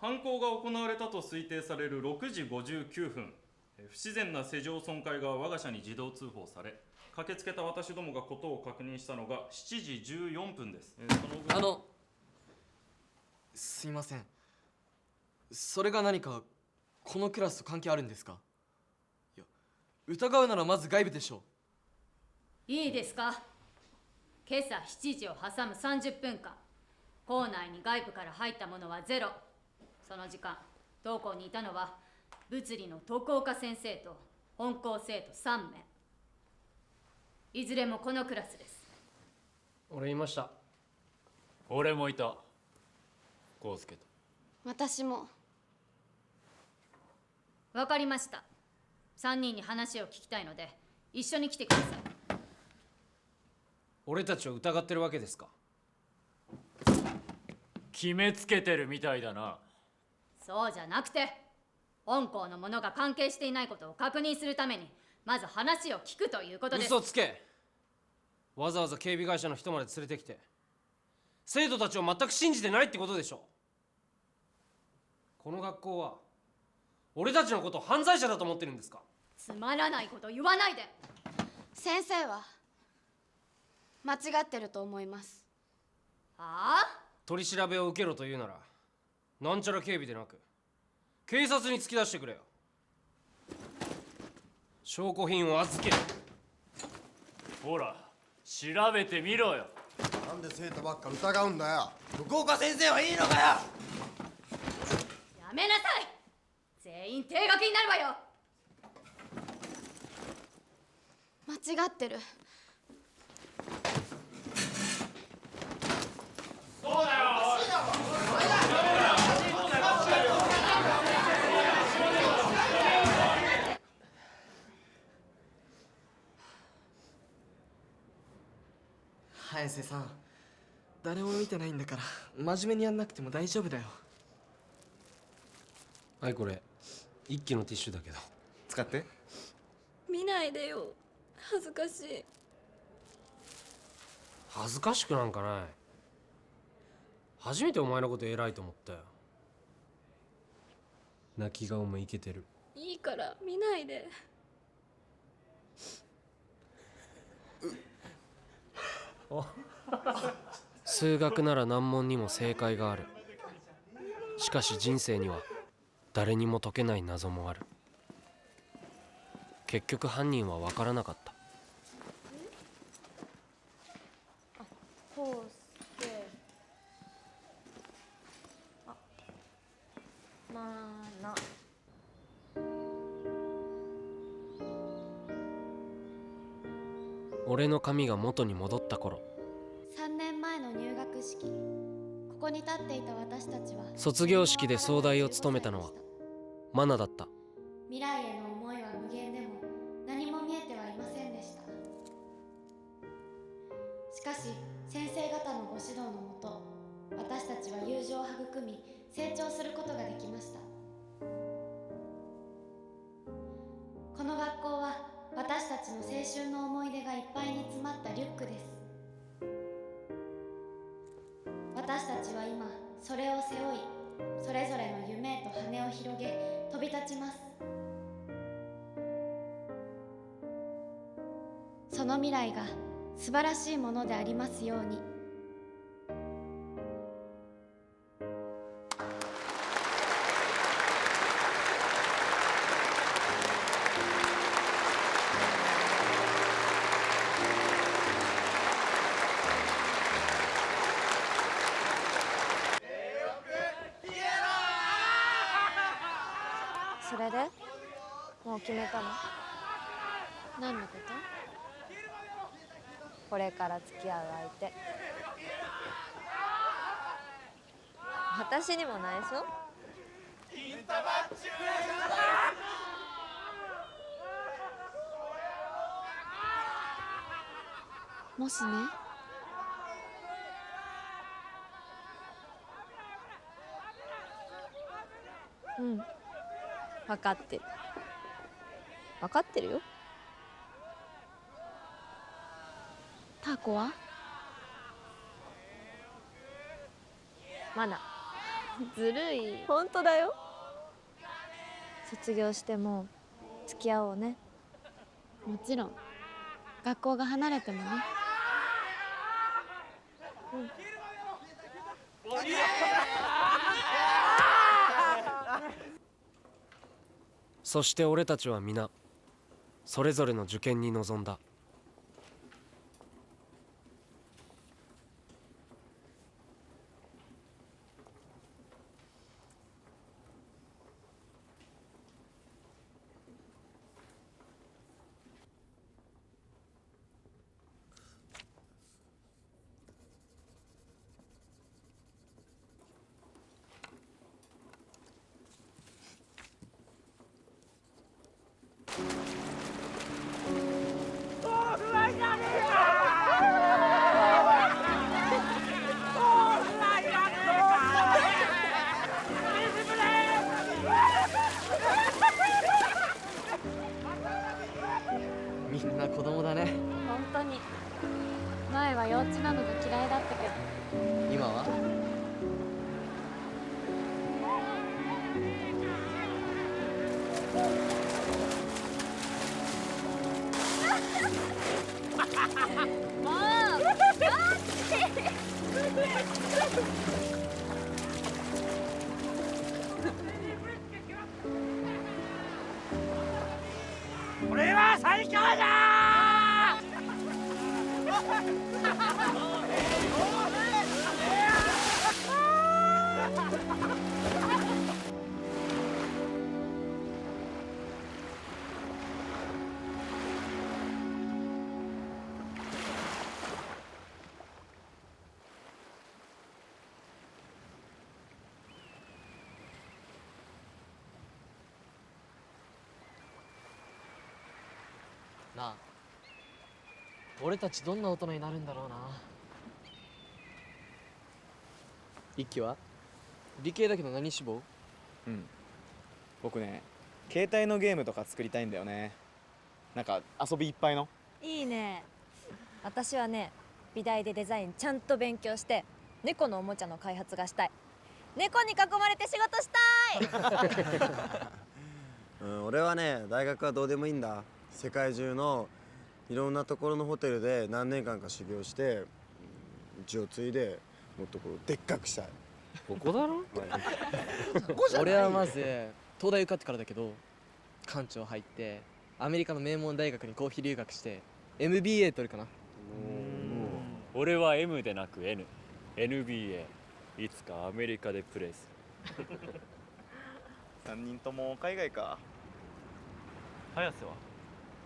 犯行が行われたと推定される6時59分、不自然な施錠損壊が我が社に自動通報され、駆けつけた私どもがことを確認したのが7時14分です。すいません。それが何かこのクラスと関係あるんですか？いや、疑うならまず外部でしょう。いいですか。今朝7時を挟む30分間、校内に外部から入ったものはゼロ。その時間、同校にいたのは物理の徳岡先生と本校生徒3名。いずれもこのクラスです。俺いました。俺もいた。康介と。私も。わかりました。3人に話を聞きたいので一緒に来てください。俺たちを疑ってるわけですか？決めつけてるみたいだな。そうじゃなくて、本校の者が関係していないことを確認するためにまず話を聞くということです。嘘つけ。わざわざ警備会社の人まで連れてきて生徒たちを全く信じてないってことでしょ。この学校は俺たちのことを犯罪者だと思ってるんですか？つまらないこと言わないで。先生は間違ってると思います。はあ？取り調べを受けろというならなんちゃら警備でなく警察に突き出してくれよ。証拠品を預ける。ほら調べてみろよ。なんで生徒ばっか疑うんだよ。福岡先生はいいのかよ。やめなさい。全員停学になるわよ。間違ってる。そうだよ。早瀬さん、誰も見てないんだから真面目にやんなくても大丈夫だよ。はい、これ一機のティッシュだけど使って。見ないでよ、恥ずかしい。恥ずかしくなんかない。初めてお前のこと偉いと思ったよ。泣き顔もイケてる。いいから見ないで。数学なら難問にも正解がある。しかし人生には誰にも解けない謎もある。結局犯人は分からなかった。康介。あ、まあな。俺の髪が元に戻った頃、 3年前の入学式、ここに立っていた私たちは卒業式で総代を務めたのはマナだった。未来への思いは無限でも何も見えてはいませんでした。しかし先生方のご指導のもと、私たちは友情を育み成長することができました。この学校は私たちの青春の思い出がいっぱいに詰まったリュックです。私たちは今それを背負い、それぞれの夢へと羽を広げ飛び立ちます。その未来が素晴らしいものでありますように。もう決めたの？何のこと？これから付き合う相手。私にも内緒？もしね、うん、分かってる。分かってるよ。タコは？マナ。ずるい。本当だよ。卒業しても付き合おうね。もちろん。学校が離れてもね。うん。そして俺たちは皆それぞれの受験に臨んだ。みんな子供だね。本当に。前は幼稚なのが嫌いだったけど。今は？もう待って俺は最強だなあ、俺たちどんな大人になるんだろうな。一輝は理系だけど何志望？僕ね、携帯のゲームとか作りたいんだよね。なんか遊びいっぱいの。いいね。私はね、美大でデザインちゃんと勉強して猫のおもちゃの開発がしたい。猫に囲まれて仕事したい俺はね、大学はどうでもいいんだ。世界中のいろんなところのホテルで何年間か修行して、うちを継いでもっとこうでっかくしたい。ここだろ俺はまず東大受かってからだけど、館長入ってアメリカの名門大学に公費留学して MBA 取るかな。俺は M でなく NBA いつかアメリカでプレーする3人とも海外か。早瀬は？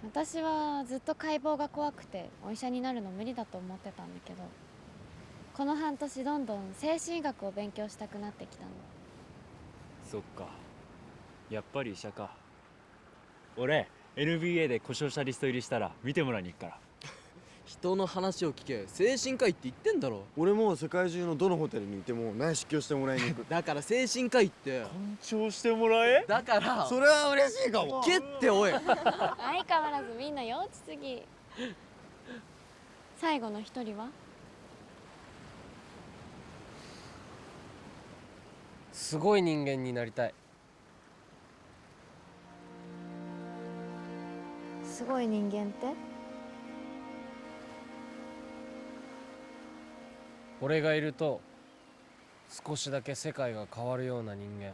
私はずっと解剖が怖くてお医者になるの無理だと思ってたんだけど、この半年どんどん精神医学を勉強したくなってきたの。そっか、やっぱり医者か。俺 NBA で故障者リスト入りしたら見てもらいに行くから。人の話を聞け、精神科医って言ってんだろ。俺も世界中のどのホテルにいても内視鏡してもらいに行くだから精神科医って鑑定してもらえ。だからそれは嬉しいかも。けっておい相変わらずみんな幼稚すぎ。最後の一人は？すごい人間になりたい。すごい人間って？俺がいると少しだけ世界が変わるような人間。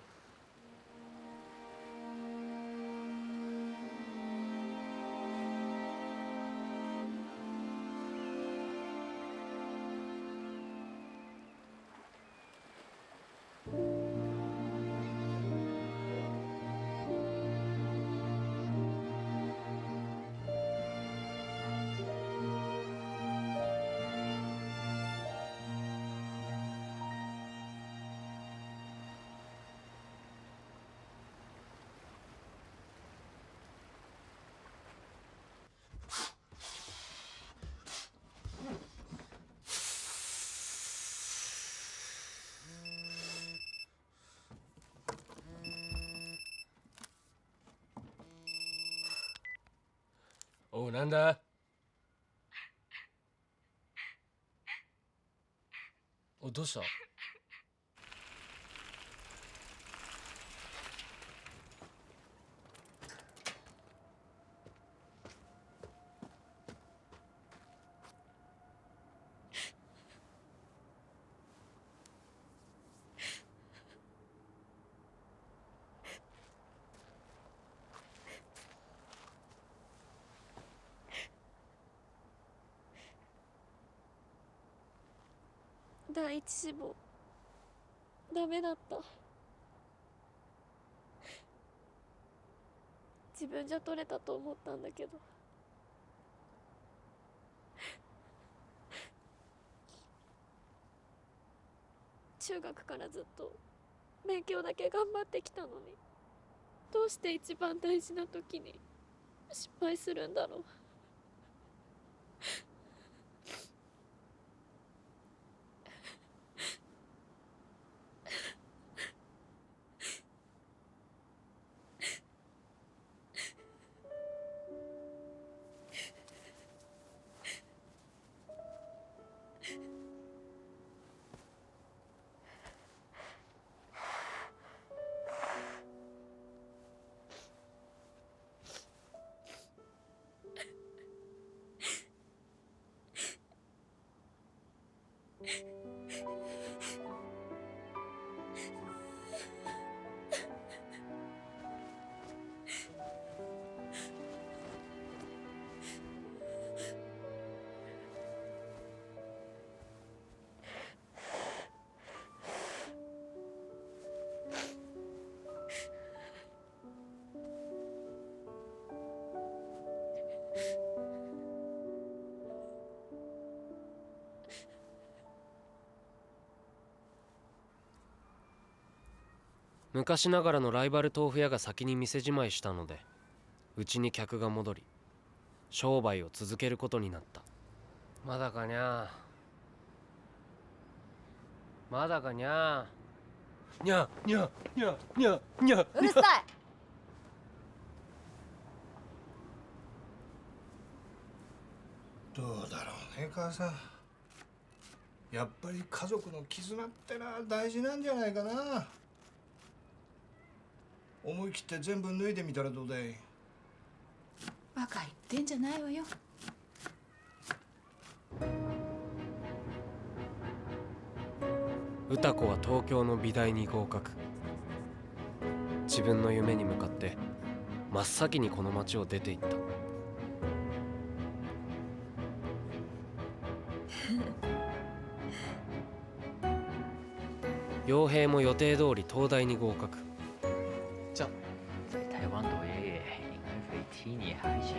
おう、なんだ？お、どうした？第一志望ダメだった。自分じゃ取れたと思ったんだけど、中学からずっと勉強だけ頑張ってきたのに、どうして一番大事な時に失敗するんだろう。昔ながらのライバル豆腐屋が先に店じまいしたので、うちに客が戻り、商売を続けることになった。まだかにゃまだかにゃにゃにゃにゃにゃにゃ。うるさい。どうだろうね、母さん。やっぱり家族の絆ってのは大事なんじゃないかな。思い切って全部脱いでみたらどうだい。バカ言ってんじゃないわよ。歌子は東京の美大に合格。自分の夢に向かって真っ先にこの町を出て行った。陽平も予定通り東大に合格。じゃあ在台湾读爷爷应该会替你还行。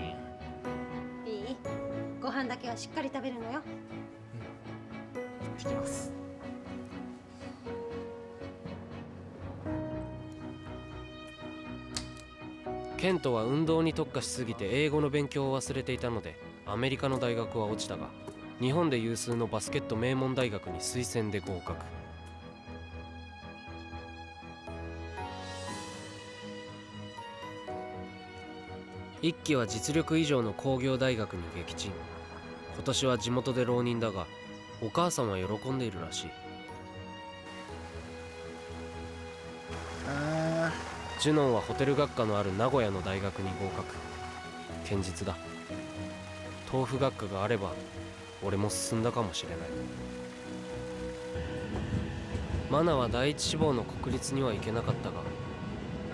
いい？ご飯だけはしっかり食べるのよ。行ってきます。ケントは運動に特化しすぎて英語の勉強を忘れていたので、アメリカの大学は落ちたが、日本で有数のバスケット名門大学に推薦で合格。一期は実力以上の工業大学に撃沈。今年は地元で浪人だが、お母さんは喜んでいるらしい。ジュノンはホテル学科のある名古屋の大学に合格。堅実だ。豆腐学科があれば俺も進んだかもしれない。マナは第一志望の国立には行けなかったが、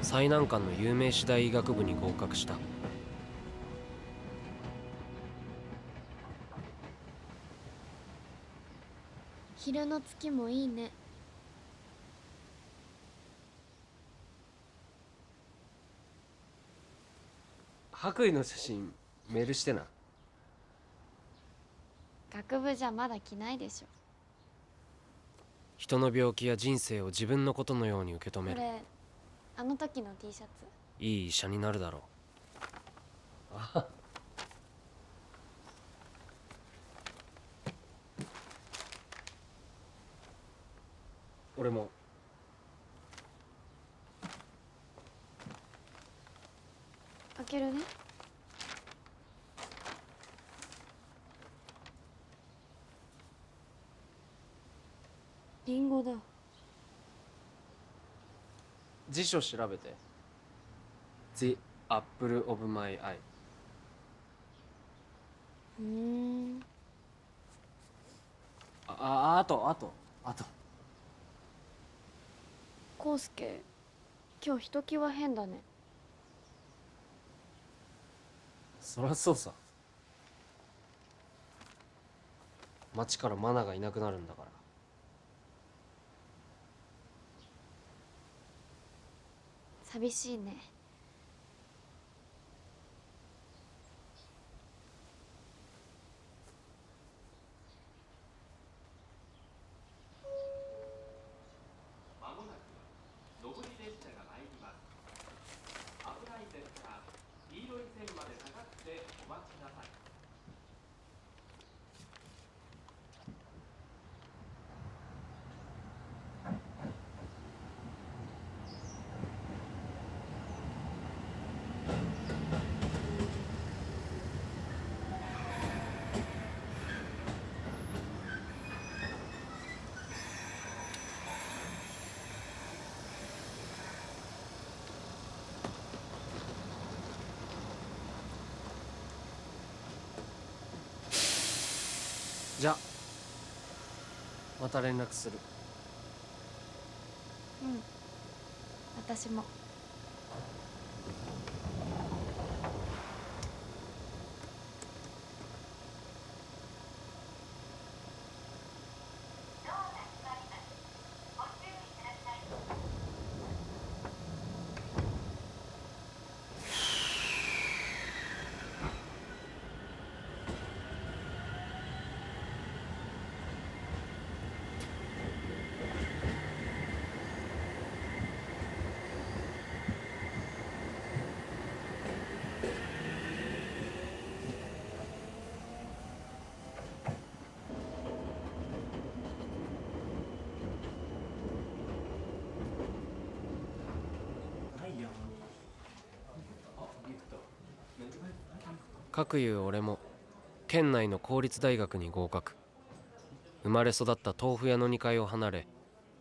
最難関の有名私大医学部に合格した。昼の月もいいね。白衣の写真メールしてな。学部じゃまだ着ないでしょ。人の病気や人生を自分のことのように受け止める。これあの時の T シャツ。いい医者になるだろう。あ、俺も。開けるね。リンゴだ。辞書調べて。 The Apple of My Eye。 あと康介、今日ひときわ変だね。そりゃそうさ。町からマナがいなくなるんだから。寂しいね。まもなく上り列車が参ります。危ないですから黄色い線まで下がってお待ちなさい。じゃあまた連絡する。うん、私も。かくいう俺も県内の公立大学に合格。生まれ育った豆腐屋の2階を離れ、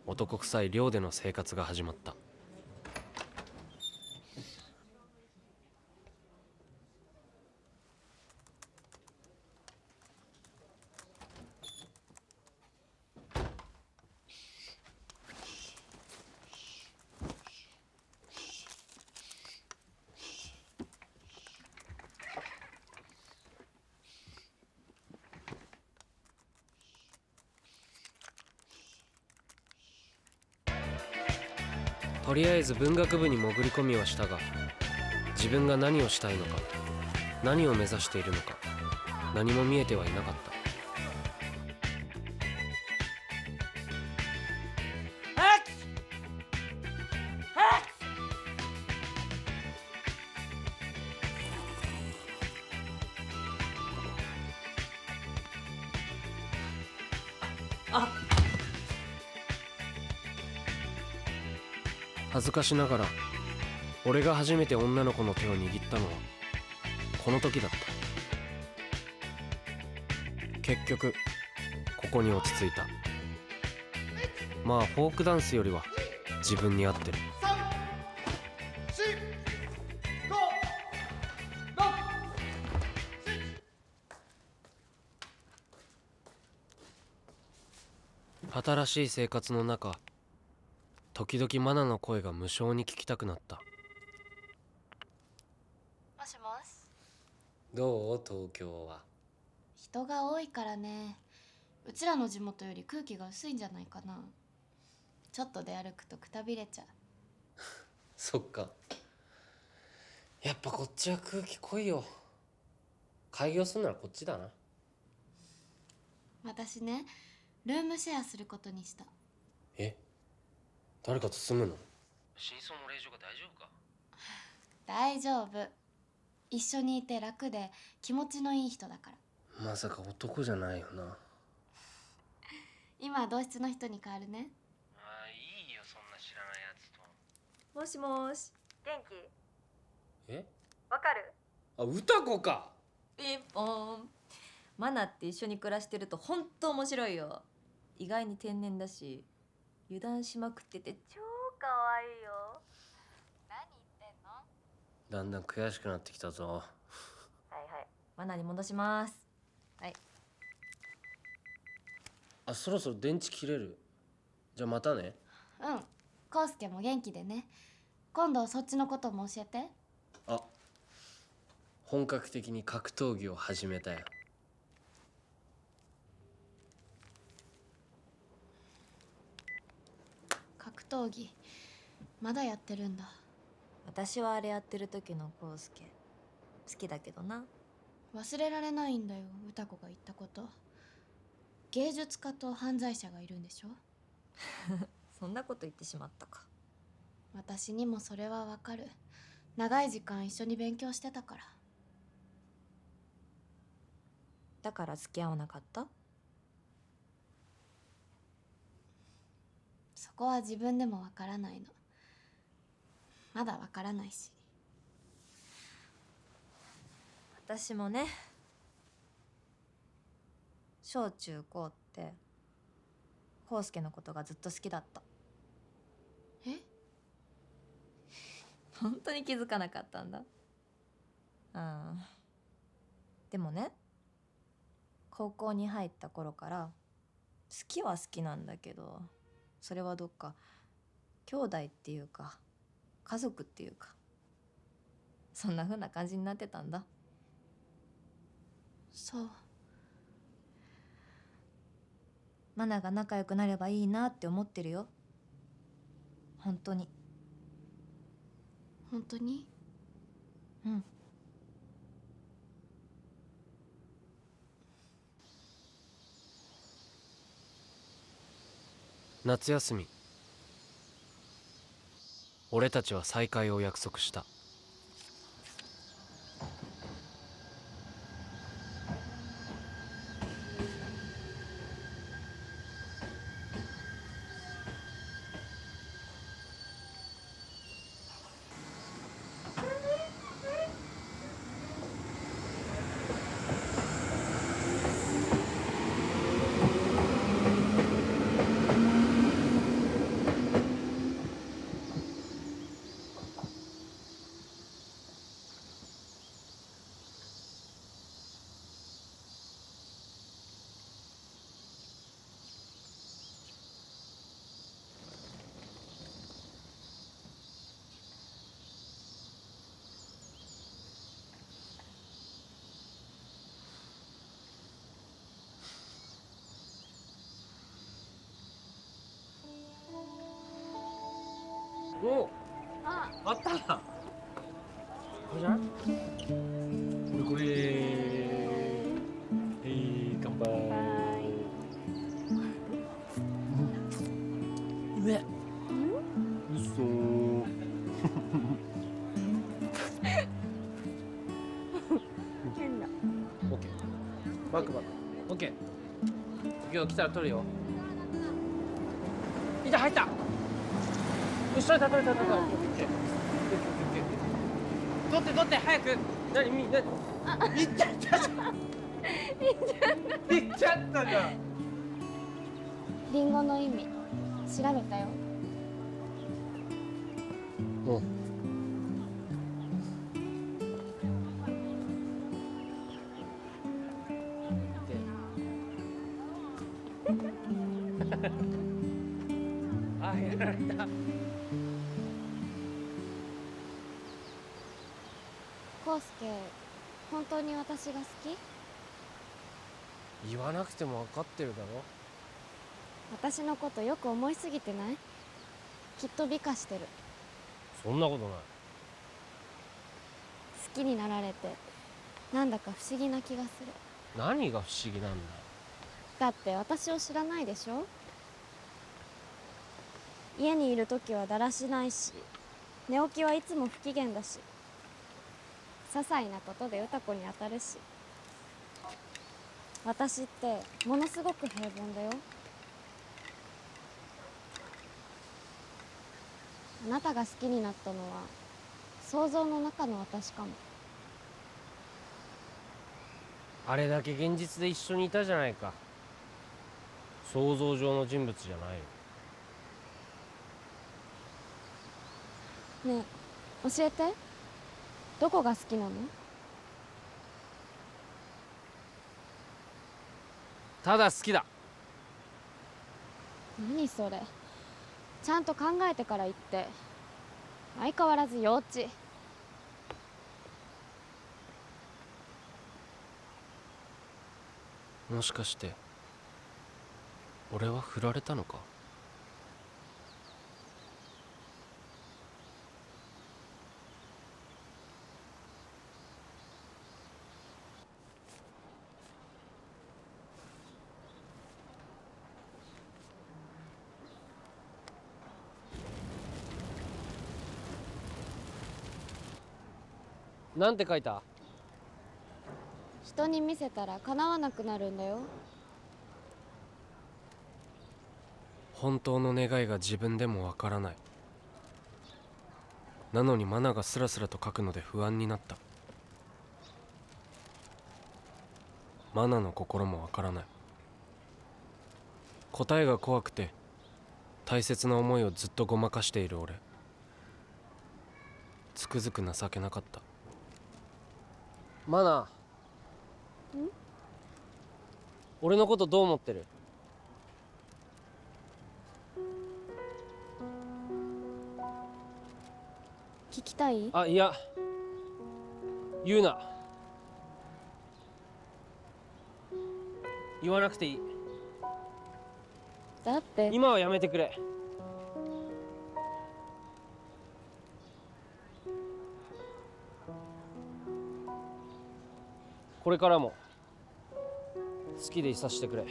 男臭い寮での生活が始まった。とりあえず文学部に潜り込みはしたが、自分が何をしたいのか、何を目指しているのか、何も見えてはいなかった。恥ずかしながら俺が初めて女の子の手を握ったのはこの時だった。結局ここに落ち着いた。まあフォークダンスよりは自分に合ってる。新しい生活の中、時々マナの声が無性に聞きたくなった。もしもし。どう東京は。人が多いからね。うちらの地元より空気が薄いんじゃないかな。ちょっと出歩くとくたびれちゃう。そっか。やっぱこっちは空気濃いよ。開業するならこっちだな。私ね、ルームシェアすることにした。え、誰かと住むの？真相の令状が大丈夫か？大丈夫。一緒にいて楽で気持ちのいい人だから。まさか男じゃないよな。今は同室の人に変わるね。ああ、いいよ、そんな知らないやつと。もしもし、元気？え？わかる？あ、歌子か。ピンポン。マナって一緒に暮らしてるとほんと面白いよ。意外に天然だし、油断しまくってて超可愛いよ。何言ってんの？だんだん悔しくなってきたぞ。はいはい、罠に戻します。はい。あ、そろそろ電池切れる。じゃあまたね。うん。康介も元気でね。今度そっちのことも教えて。あ、本格的に格闘技を始めたよ。格闘技まだやってるんだ。私はあれやってる時の康介好きだけどな。忘れられないんだよ、歌子が言ったこと。芸術家と犯罪者がいるんでしょ。そんなこと言ってしまったか。私にもそれはわかる。長い時間一緒に勉強してたから。だから付き合わなかった？そこは自分でもわからないの。まだわからないし。私もね、小中高って康介のことがずっと好きだった。え？本当に気づかなかったんだ。でもね、高校に入った頃から好きは好きなんだけど、それはどっか兄弟っていうか家族っていうか、そんな風な感じになってたんだ。そう。マナが仲良くなればいいなって思ってるよ。本当に。本当に？うん。夏休み、俺たちは再会を約束した。お、あった。これじゃない？これ。乾杯。うめ。嘘。変だ。オッケー。バックバック。オッケー。今日来たら取るよ。いた、入った。よし、取れた。オッケー。取って早く。何いっちゃったじゃん。いっちゃったじゃん。リンゴの意味調べたよ。うん。あ、やられた。康介、本当に私が好き？言わなくても分かってるだろ。私のことよく思いすぎてない？きっと美化してる。そんなことない。好きになられてなんだか不思議な気がする。何が不思議なんだよ。だって私を知らないでしょ。家にいる時はだらしないし、寝起きはいつも不機嫌だし、些細なことで歌子に当たるし。私ってものすごく平凡だよ。あなたが好きになったのは想像の中の私かも。あれだけ現実で一緒にいたじゃないか。想像上の人物じゃないよ。ねえ教えて、どこが好きなの？ただ好きだ。何それ、ちゃんと考えてから言って。相変わらず幼稚。もしかして俺は振られたのか？なんて書いた？人に見せたら叶わなくなるんだよ。本当の願いが自分でもわからない。なのにマナがスラスラと書くので不安になった。マナの心もわからない。答えが怖くて大切な思いをずっとごまかしている俺。つくづく情けなかった。マナ、俺のことどう思ってる？聞きたい？あ、いや、言うな。言わなくていい。だって今はやめてくれ。これからも好きでいさせてくれ。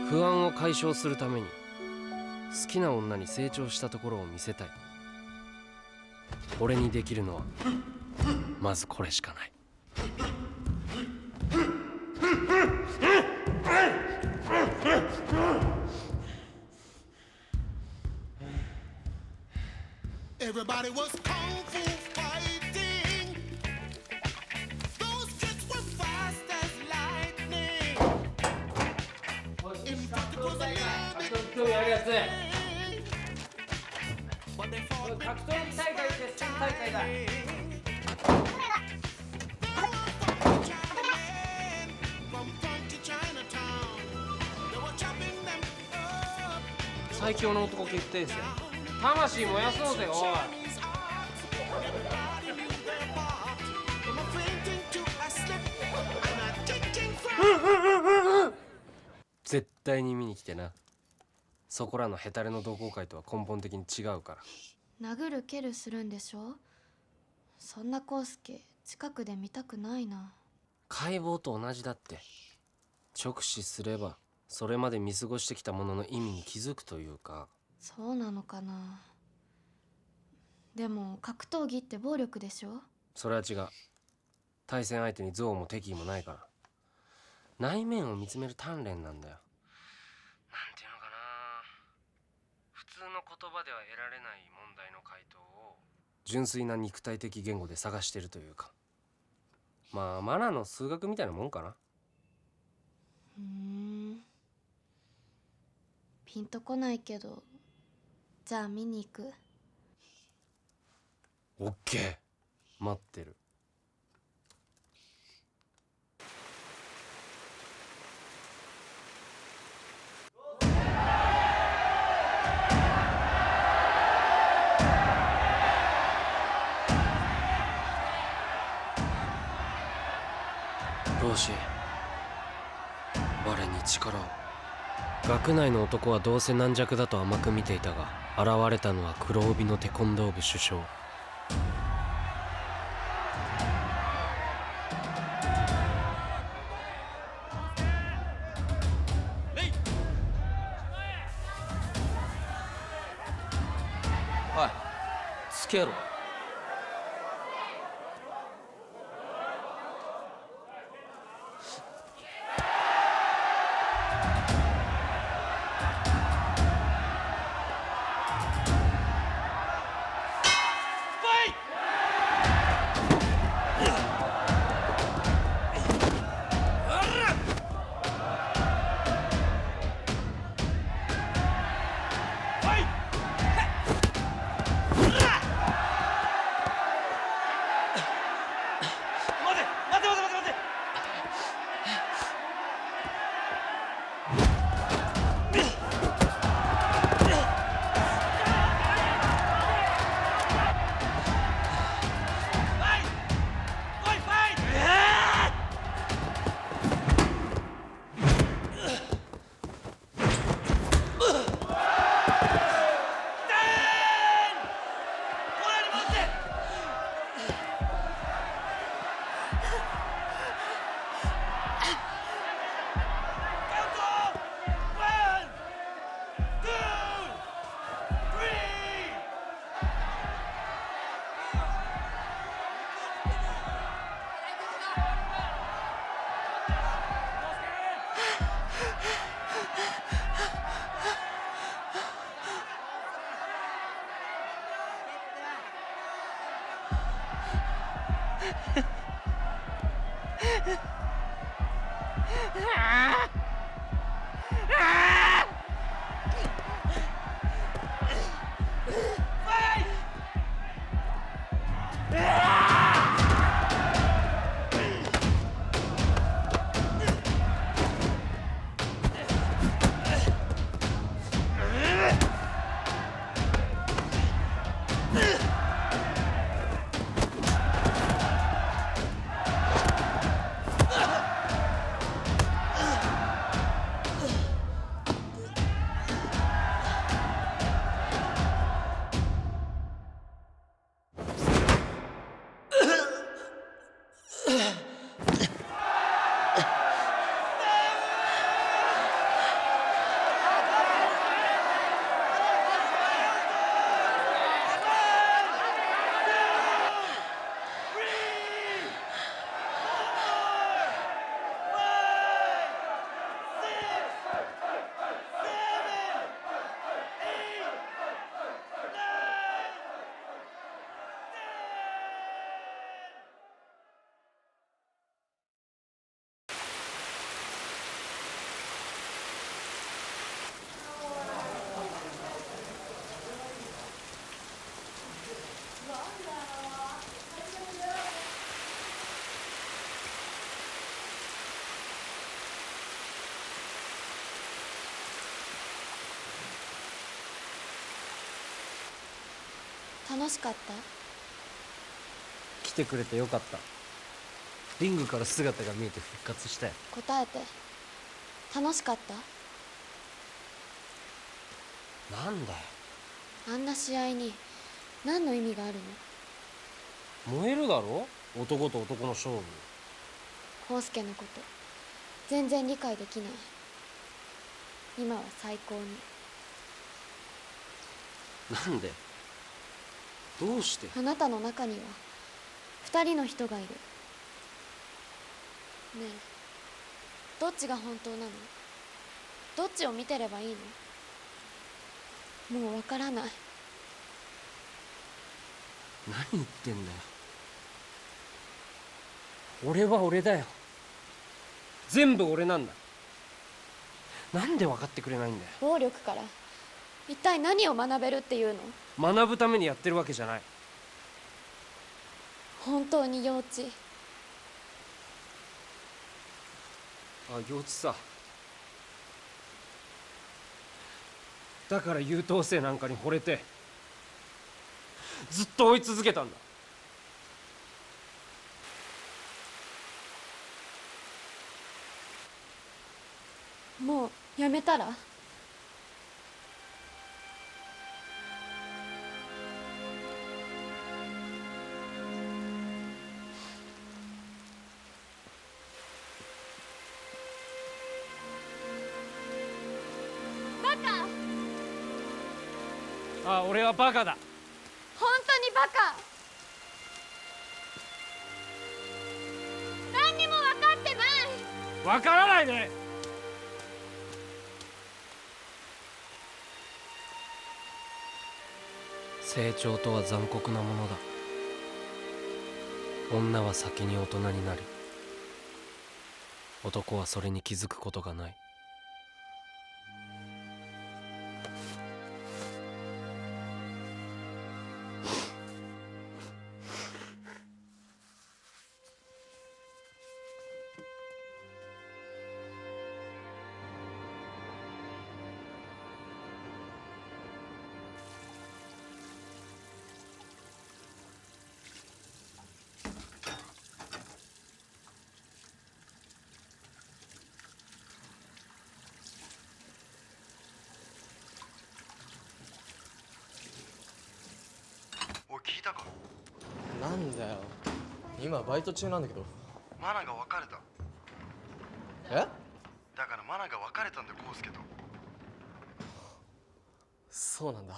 不安を解消するために好きな女に成長したところを見せたい。俺にできるのはまずこれしかない。Everybody was kung fu fighting. Those kids were fast as lightning. In fact, it was a little bit frightening. But they fought with passion. From Funk to Chinatown, they were chopping them up. 最強の男決定戦。魂燃やそうぜ、おい。絶対に見に来てな。そこらのヘタレの同好会とは根本的に違うから。殴る蹴るするんでしょ。そんな康介近くで見たくないな。解剖と同じだって。直視すればそれまで見過ごしてきたものの意味に気づくというか。そうなのかな。でも格闘技って暴力でしょ。それは違う。対戦相手に憎悪も敵意もないから。内面を見つめる鍛錬なんだよ。なんていうのかな、普通の言葉では得られない問題の回答を純粋な肉体的言語で探してるというか。まあマナの数学みたいなもんかな。ピンとこないけど、じゃあ見に行く。オッケー、待ってる。老子、我に力を。学内の男はどうせ軟弱だと甘く見ていたが、現れたのは黒帯のテコンドー部主将。け野郎。楽しかった？来てくれてよかった。リングから姿が見えて復活したよ。答えて。楽しかった？なんだよ。あんな試合に何の意味があるの？燃えるだろ、男と男の勝負。康介のこと全然理解できない。今は最高に。なんで？どうして？あなたの中には2人の人がいる。ねえ、どっちが本当なの？どっちを見てればいいの？もうわからない。何言ってんだよ。俺は俺だよ。全部俺なんだ。なんで分かってくれないんだよ。暴力から一体何を学べるっていうの？学ぶためにやってるわけじゃない。本当に幼稚。あ、幼稚さ。だから優等生なんかに惚れてずっと追い続けたんだ。もうやめたら？あ、俺はバカだ。本当にバカ。何にも分かってない。わからないで。成長とは残酷なものだ。女は先に大人になり、男はそれに気づくことがない。おい、聞いたか？なんだよ、今バイト中なんだけど。マナが別れた。え？だからマナが別れたんだよ、コウスケと。そうなんだ。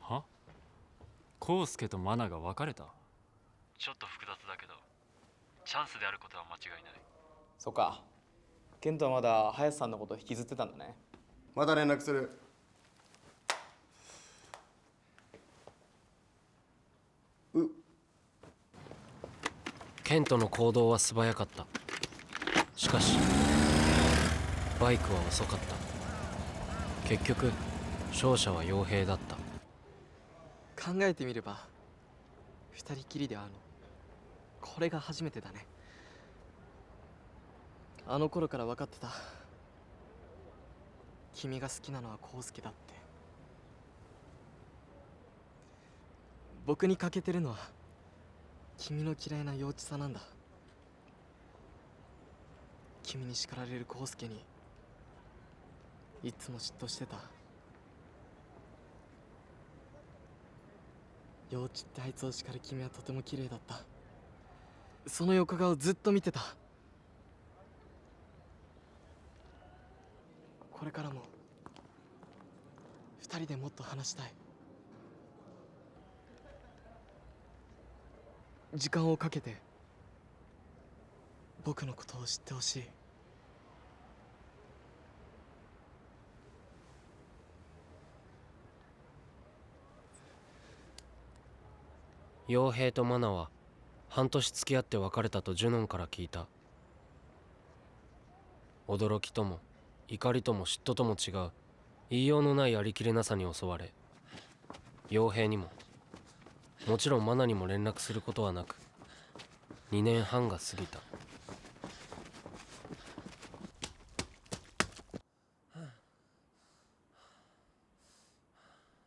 は？コウスケとマナが別れた？ちょっと複雑だけど、チャンスであることは間違いない。そっか。ケントはまだ林さんのことを引きずってたんだね。また連絡する。ケントの行動は素早かった。しかしバイクは遅かった。結局勝者は傭兵だった。考えてみれば二人きりで会うのこれが初めてだね。あの頃から分かってた。君が好きなのはコウスケだって。僕に欠けてるのは君の嫌いな幼稚さなんだ。君に叱られるコウスケにいつも嫉妬してた。幼稚ってあいつを叱る君はとても綺麗だった。その横顔をずっと見てた。これからも二人でもっと話したい。時間をかけて僕のことを知ってほしい。傭兵とマナは半年付き合って別れたとジュノンから聞いた。驚きとも怒りとも嫉妬とも違う言いようのないありきれなさに襲われ、傭兵にももちろんマナにも連絡することはなく2年半が過ぎた。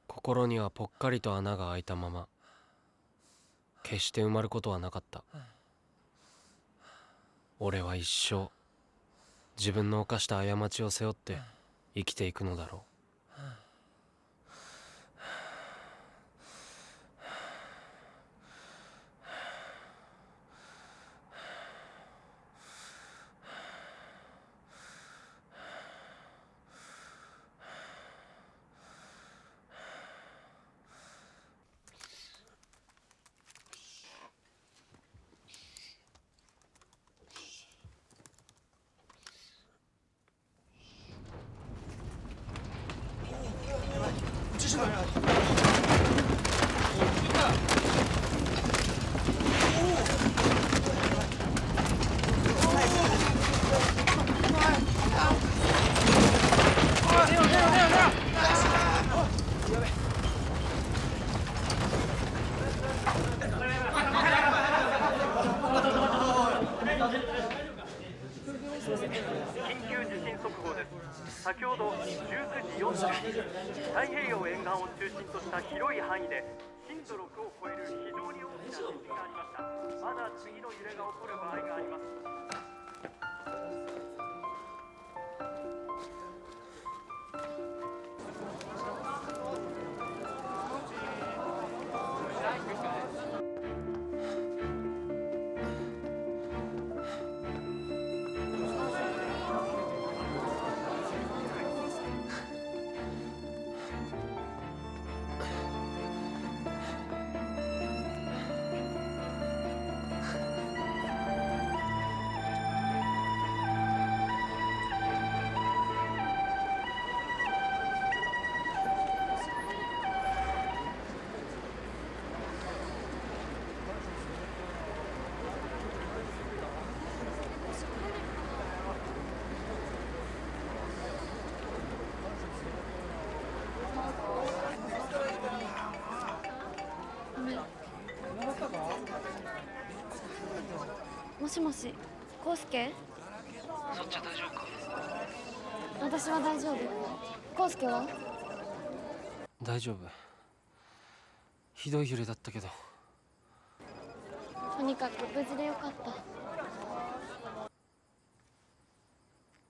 心にはぽっかりと穴が開いたまま、決して埋まることはなかった。俺は一生自分の犯した過ちを背負って生きていくのだろう。先ほど19時40分、太平洋沿岸を中心とした広い範囲で震度6を超える非常に大きな地震がありました。まだ次の揺れが起こる場合があります。もしもし、康介？そっちは大丈夫か？私は大丈夫。康介は？大丈夫。ひどい揺れだったけど。とにかく無事でよかった。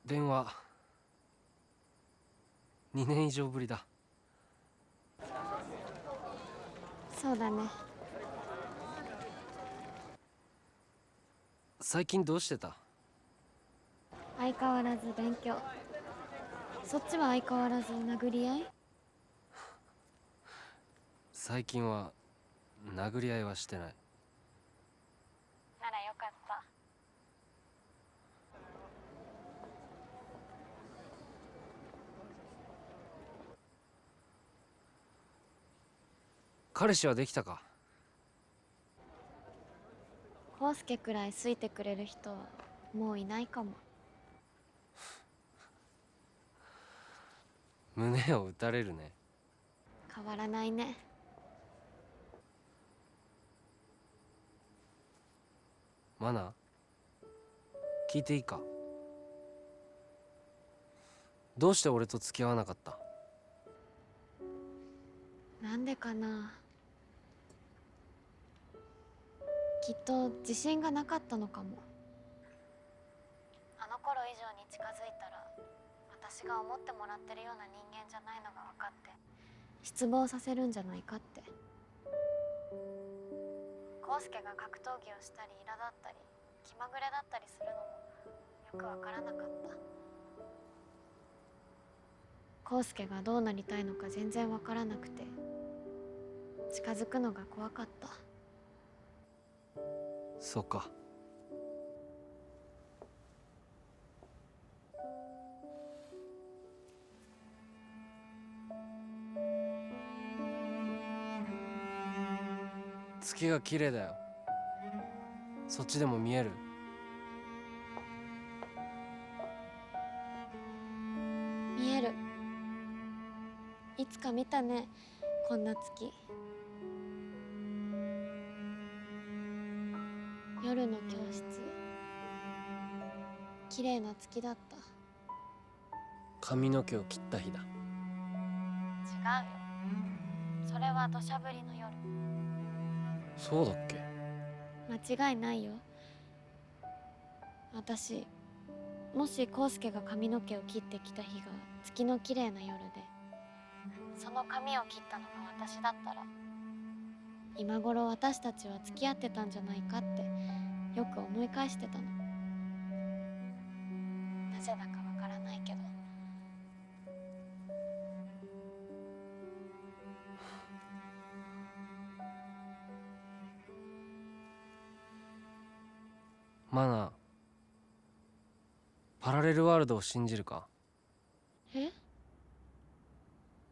電話2年以上ぶりだ。そうだね。最近どうしてた？相変わらず勉強。そっちは相変わらず殴り合い？最近は殴り合いはしてない。ならよかった。彼氏はできたか？康介くらい好いてくれる人はもういないかも。胸を打たれるね。変わらないね。マナ、聞いていいか？どうして俺と付き合わなかった？なんでかな。きっと自信がなかったのかも。あの頃以上に近づいたら私が思ってもらってるような人間じゃないのが分かって失望させるんじゃないかって。康介が格闘技をしたり苛だったり気まぐれだったりするのもよく分からなかった。康介がどうなりたいのか全然分からなくて近づくのが怖かった。そうか。月が綺麗だよ。そっちでも見える？見える。いつか見たね、こんな月。夜の教室、綺麗な月だった。髪の毛を切った日だ。違うよ、それは土砂降りの夜。そうだっけ？間違いないよ。私、もし康介が髪の毛を切ってきた日が月の綺麗な夜でその髪を切ったのが私だったら今頃私たちは付き合ってたんじゃないかってよく思い返してたの。なぜだかわからないけど。マナ、パラレルワールドを信じるか？え？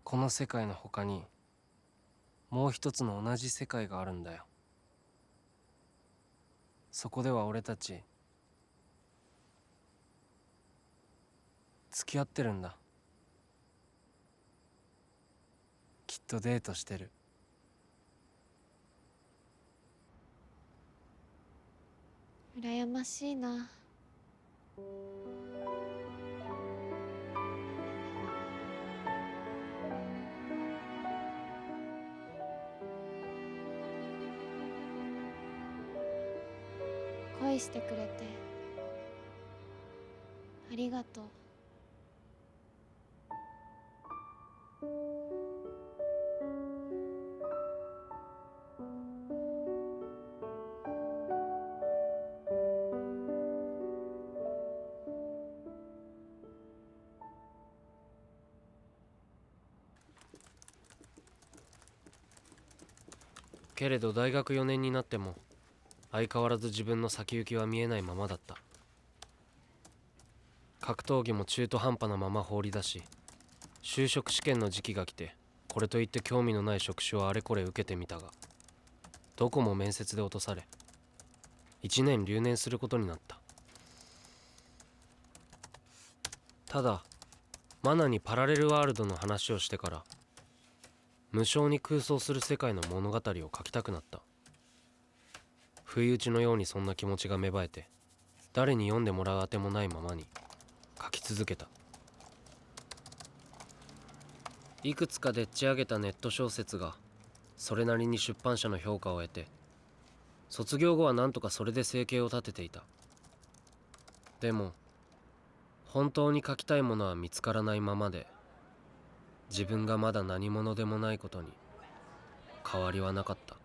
この世界の他にもう一つの同じ世界があるんだよ。そこでは俺たち付き合ってるんだ。きっとデートしてる。羨ましいな。恋してくれてありがとう。けれど大学4年になっても相変わらず自分の先行きは見えないままだった。格闘技も中途半端なまま放り出し、就職試験の時期が来てこれといって興味のない職種をあれこれ受けてみたがどこも面接で落とされ1年留年することになった。ただマナにパラレルワールドの話をしてから無償に空想する世界の物語を書きたくなった。不意打ちのようにそんな気持ちが芽生えて、誰に読んでもらうあてもないままに書き続けた。いくつかでっち上げたネット小説がそれなりに出版社の評価を得て、卒業後はなんとかそれで生計を立てていた。でも本当に書きたいものは見つからないままで、自分がまだ何者でもないことに変わりはなかった。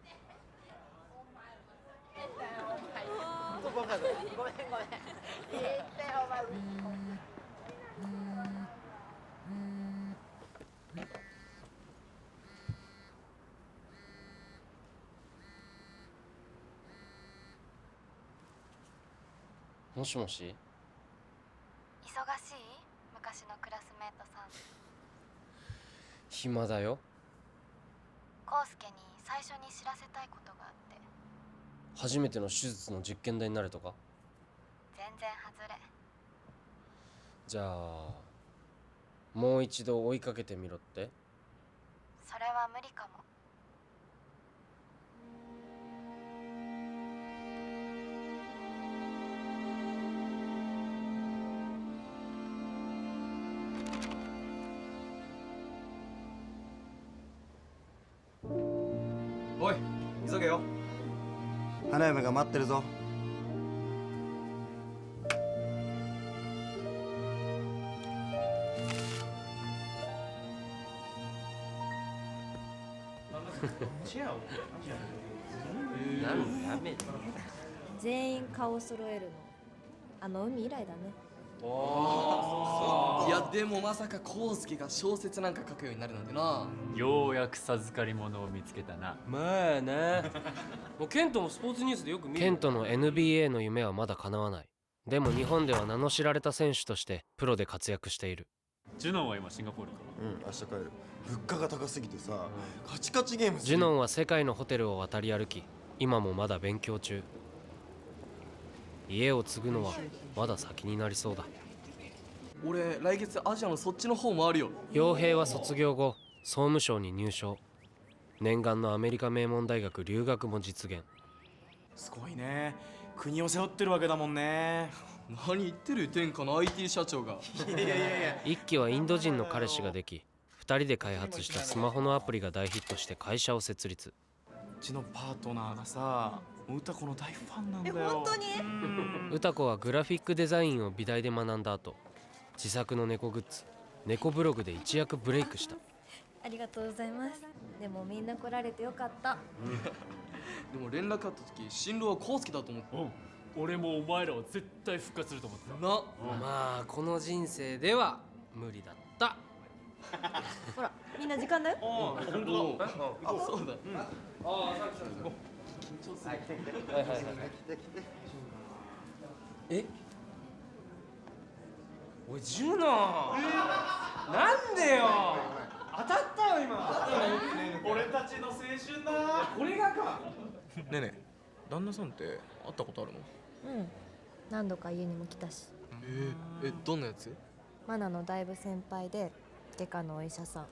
もしもし。忙しい？昔のクラスメートさん。暇だよ。康介に最初に知らせたいことがあって。初めての手術の実験台になるとか？全然外れ。じゃあもう一度追いかけてみろって？それは無理かも。おい、急げよ。花嫁が待ってるぞ。全員顔を揃えるのあの海以来だね。いやでもまさか康介が小説なんか書くようになるなんてな。ようやく授かり物を見つけたな。まあな。もうケントもスポーツニュースでよく見る。ケントの NBA の夢はまだ叶わない。でも日本では名の知られた選手としてプロで活躍している。ジュノンは今シンガポールか。明日帰る。物価が高すぎてさ、カチカチゲームする。ジュノンは世界のホテルを渡り歩き、今もまだ勉強中。家を継ぐのはまだ先になりそうだ。俺来月アジアのそっちの方もあるよ。陽平は卒業後総務省に入省。念願のアメリカ名門大学留学も実現。すごいね。国を背負ってるわけだもんね。何言ってる天下の IT 社長が。一期はインド人の彼氏ができ、2人で開発したスマホのアプリが大ヒットして会社を設立。うちのパートナーがさ、歌子の大ファンなんだよ。本当に？歌子はグラフィックデザインを美大で学んだ後、自作の猫グッズ、猫ブログで一躍ブレイクした。ありがとうございます。でもみんな来られてよかった。でも連絡あった時新郎は康介だと思って。俺もお前らは絶対復活すると思ってたな。まあこの人生では無理だった。ほらみんな時間だよ。本当だ。あ、そうだ。緊張する。え、おいジュノン、なんでよ。当たったよ今。俺たちの青春だ。これがか。ねえねえ、旦那さんって会ったことあるの？うん。何度か家にも来たし。どんなやつ？マナのだいぶ先輩で外科のお医者さん。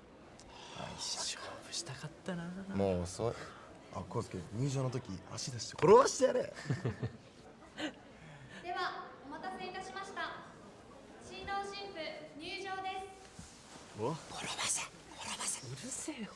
勝負したかったな。もう遅い。あ、康介、入場の時足出して転ばしてやれ。ではお待たせいたしました。新郎新婦入場です。お？転ばせ。うるせえよ。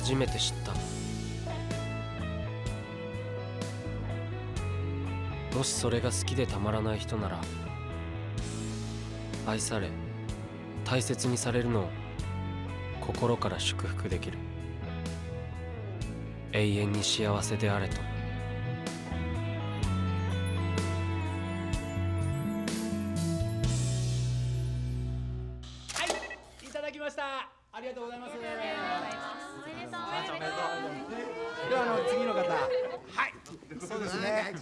初めて知った。もしそれが好きでたまらない人なら愛され大切にされるのを心から祝福できる。永遠に幸せであれと。いただきました。ありがとうございます。おめでとうございます。おめでとう。おめでとう。では次の方。はい。そうですね。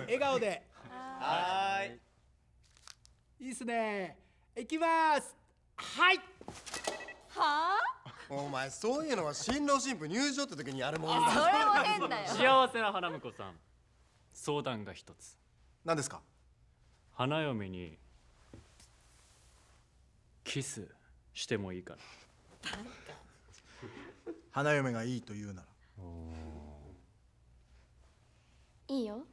笑顔で。はーい。いいっすね。いきます。はい。はお前そういうのは新郎新婦入場って時にやるもんだ。それも変だよ。幸せな花婿さん、相談が一つ。何ですか？花嫁にキスしてもいいかな。花嫁がいいと言うなら。いいよ。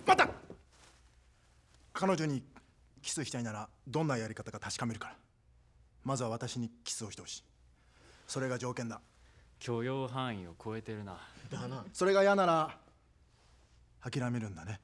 また彼女にキスしたいならどんなやり方か確かめるから。まずは私にキスをしてほしい。それが条件だ。許容範囲を超えてるな。だな。それが嫌なら諦めるんだね。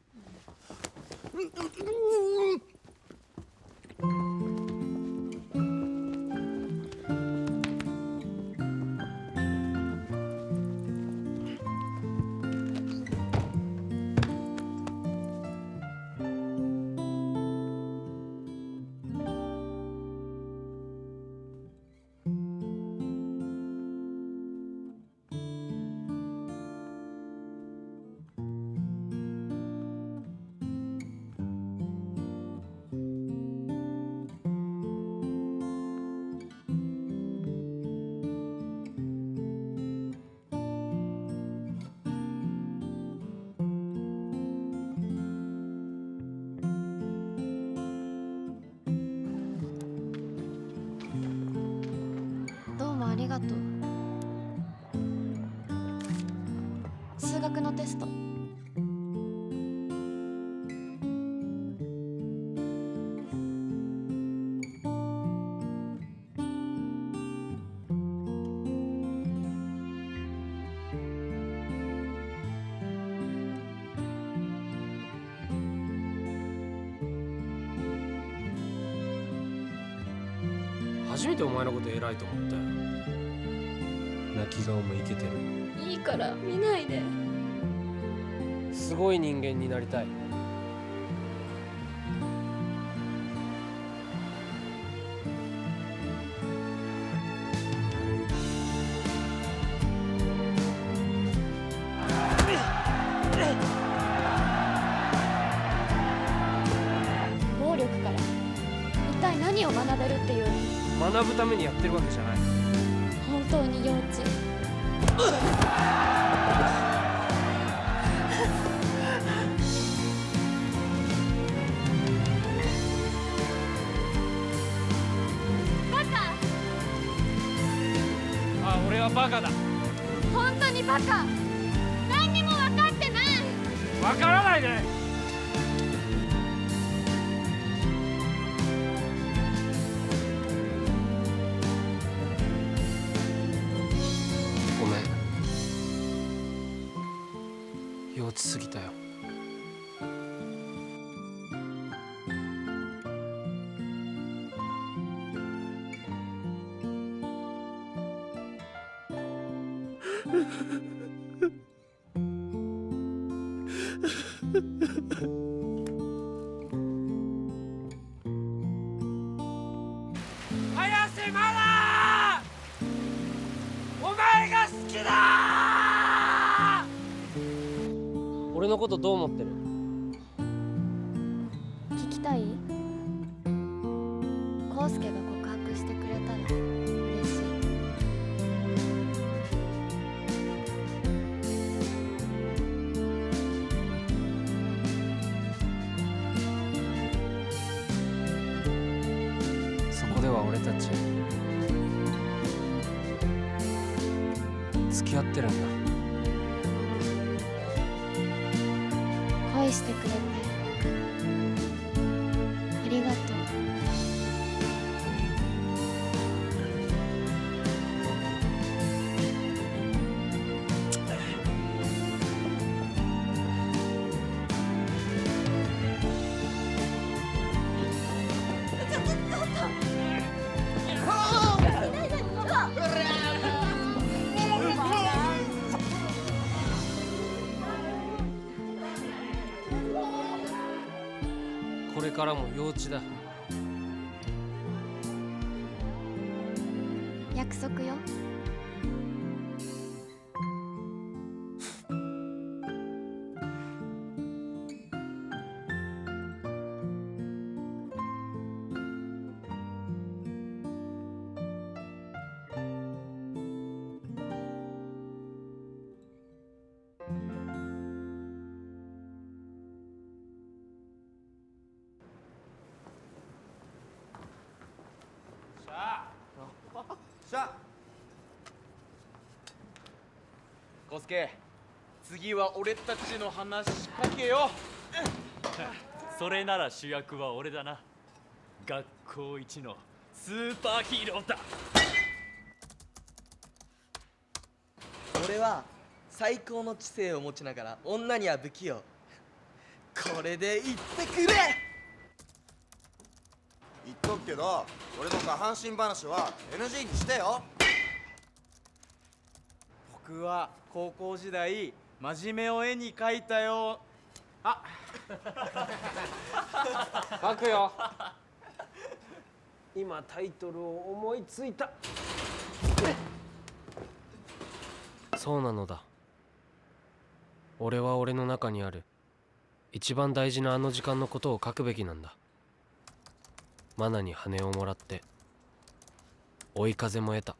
どうもありがとう。数学のテスト。初めてお前のこと偉いと思ったよ。泣き顔もイケてる。いいから見ないで。すごい人間になりたい。暴力から一体何を学べるっていうの？学ぶためにやってるわけじゃない。本当に幼稚。バカ。あ、俺はバカだ。本当にバカ。何にも分かってない。わからないで。ごめん。幼稚すぎたよ。林マナー、お前が好きだ。俺のことどう思ってる？聞きたい？康介が告白してくれたら嬉しい。そこでは俺たち付き合ってるんだ。恋してくれてありがとう。これからも幼稚だ。約束よ。しゃコスケ、次は俺たちの話しかけよそれなら主役は俺だな。学校一のスーパーヒーローだ。俺は最高の知性を持ちながら女には不器用。これで言ってくれ。言っとくけど俺の下半身話は NG にしてよ。僕は高校時代真面目を絵に描いたよ。あ書くよ。今タイトルを思いついた。そうなのだ。俺は俺の中にある一番大事なあの時間のことを書くべきなんだ。マナに羽をもらって追い風も得た。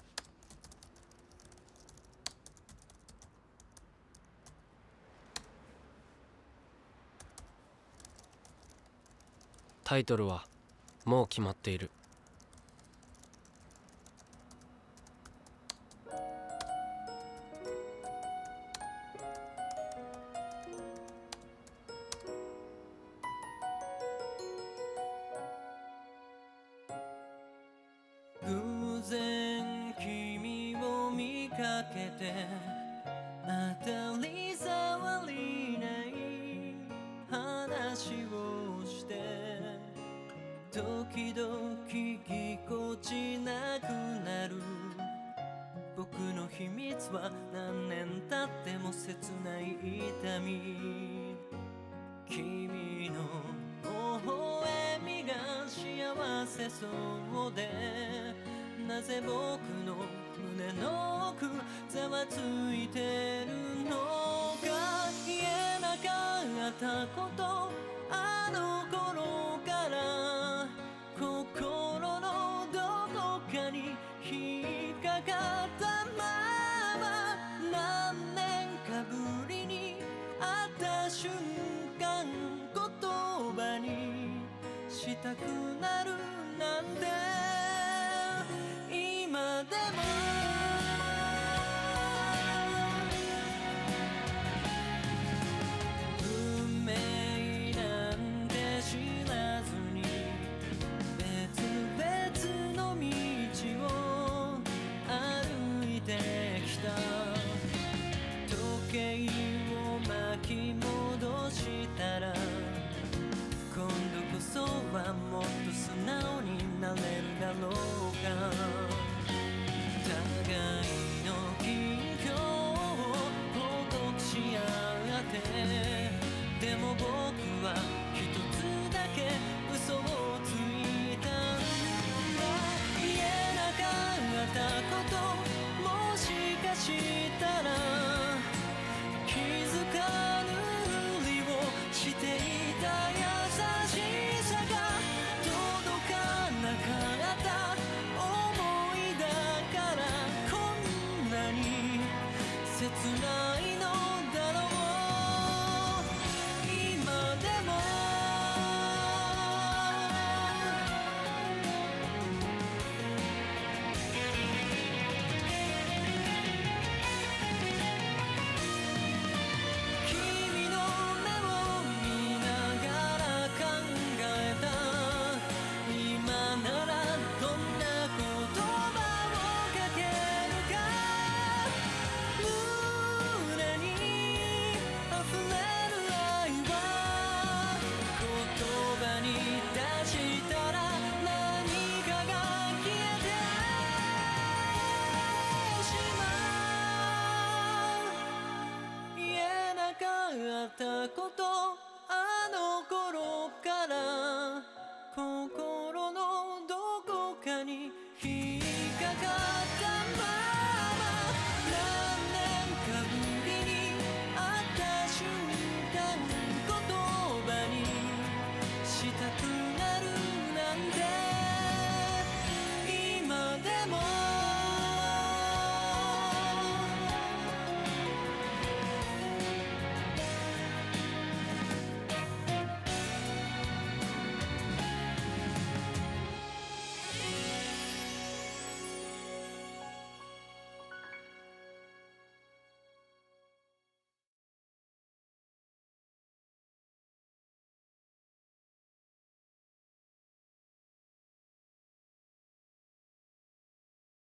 タイトルはもう決まっている。偶然君を見かけて当たり障りない話をして時々ぎこちなくなる。僕の秘密は何年経っても切ない痛み。君の微笑みが幸せそうで、なぜ僕の胸の奥ざわついてるのか。言えなかったこと、あの頃から心のどこかに引っかかったまま、何年かぶりに会った瞬間言葉にしたくなるなんて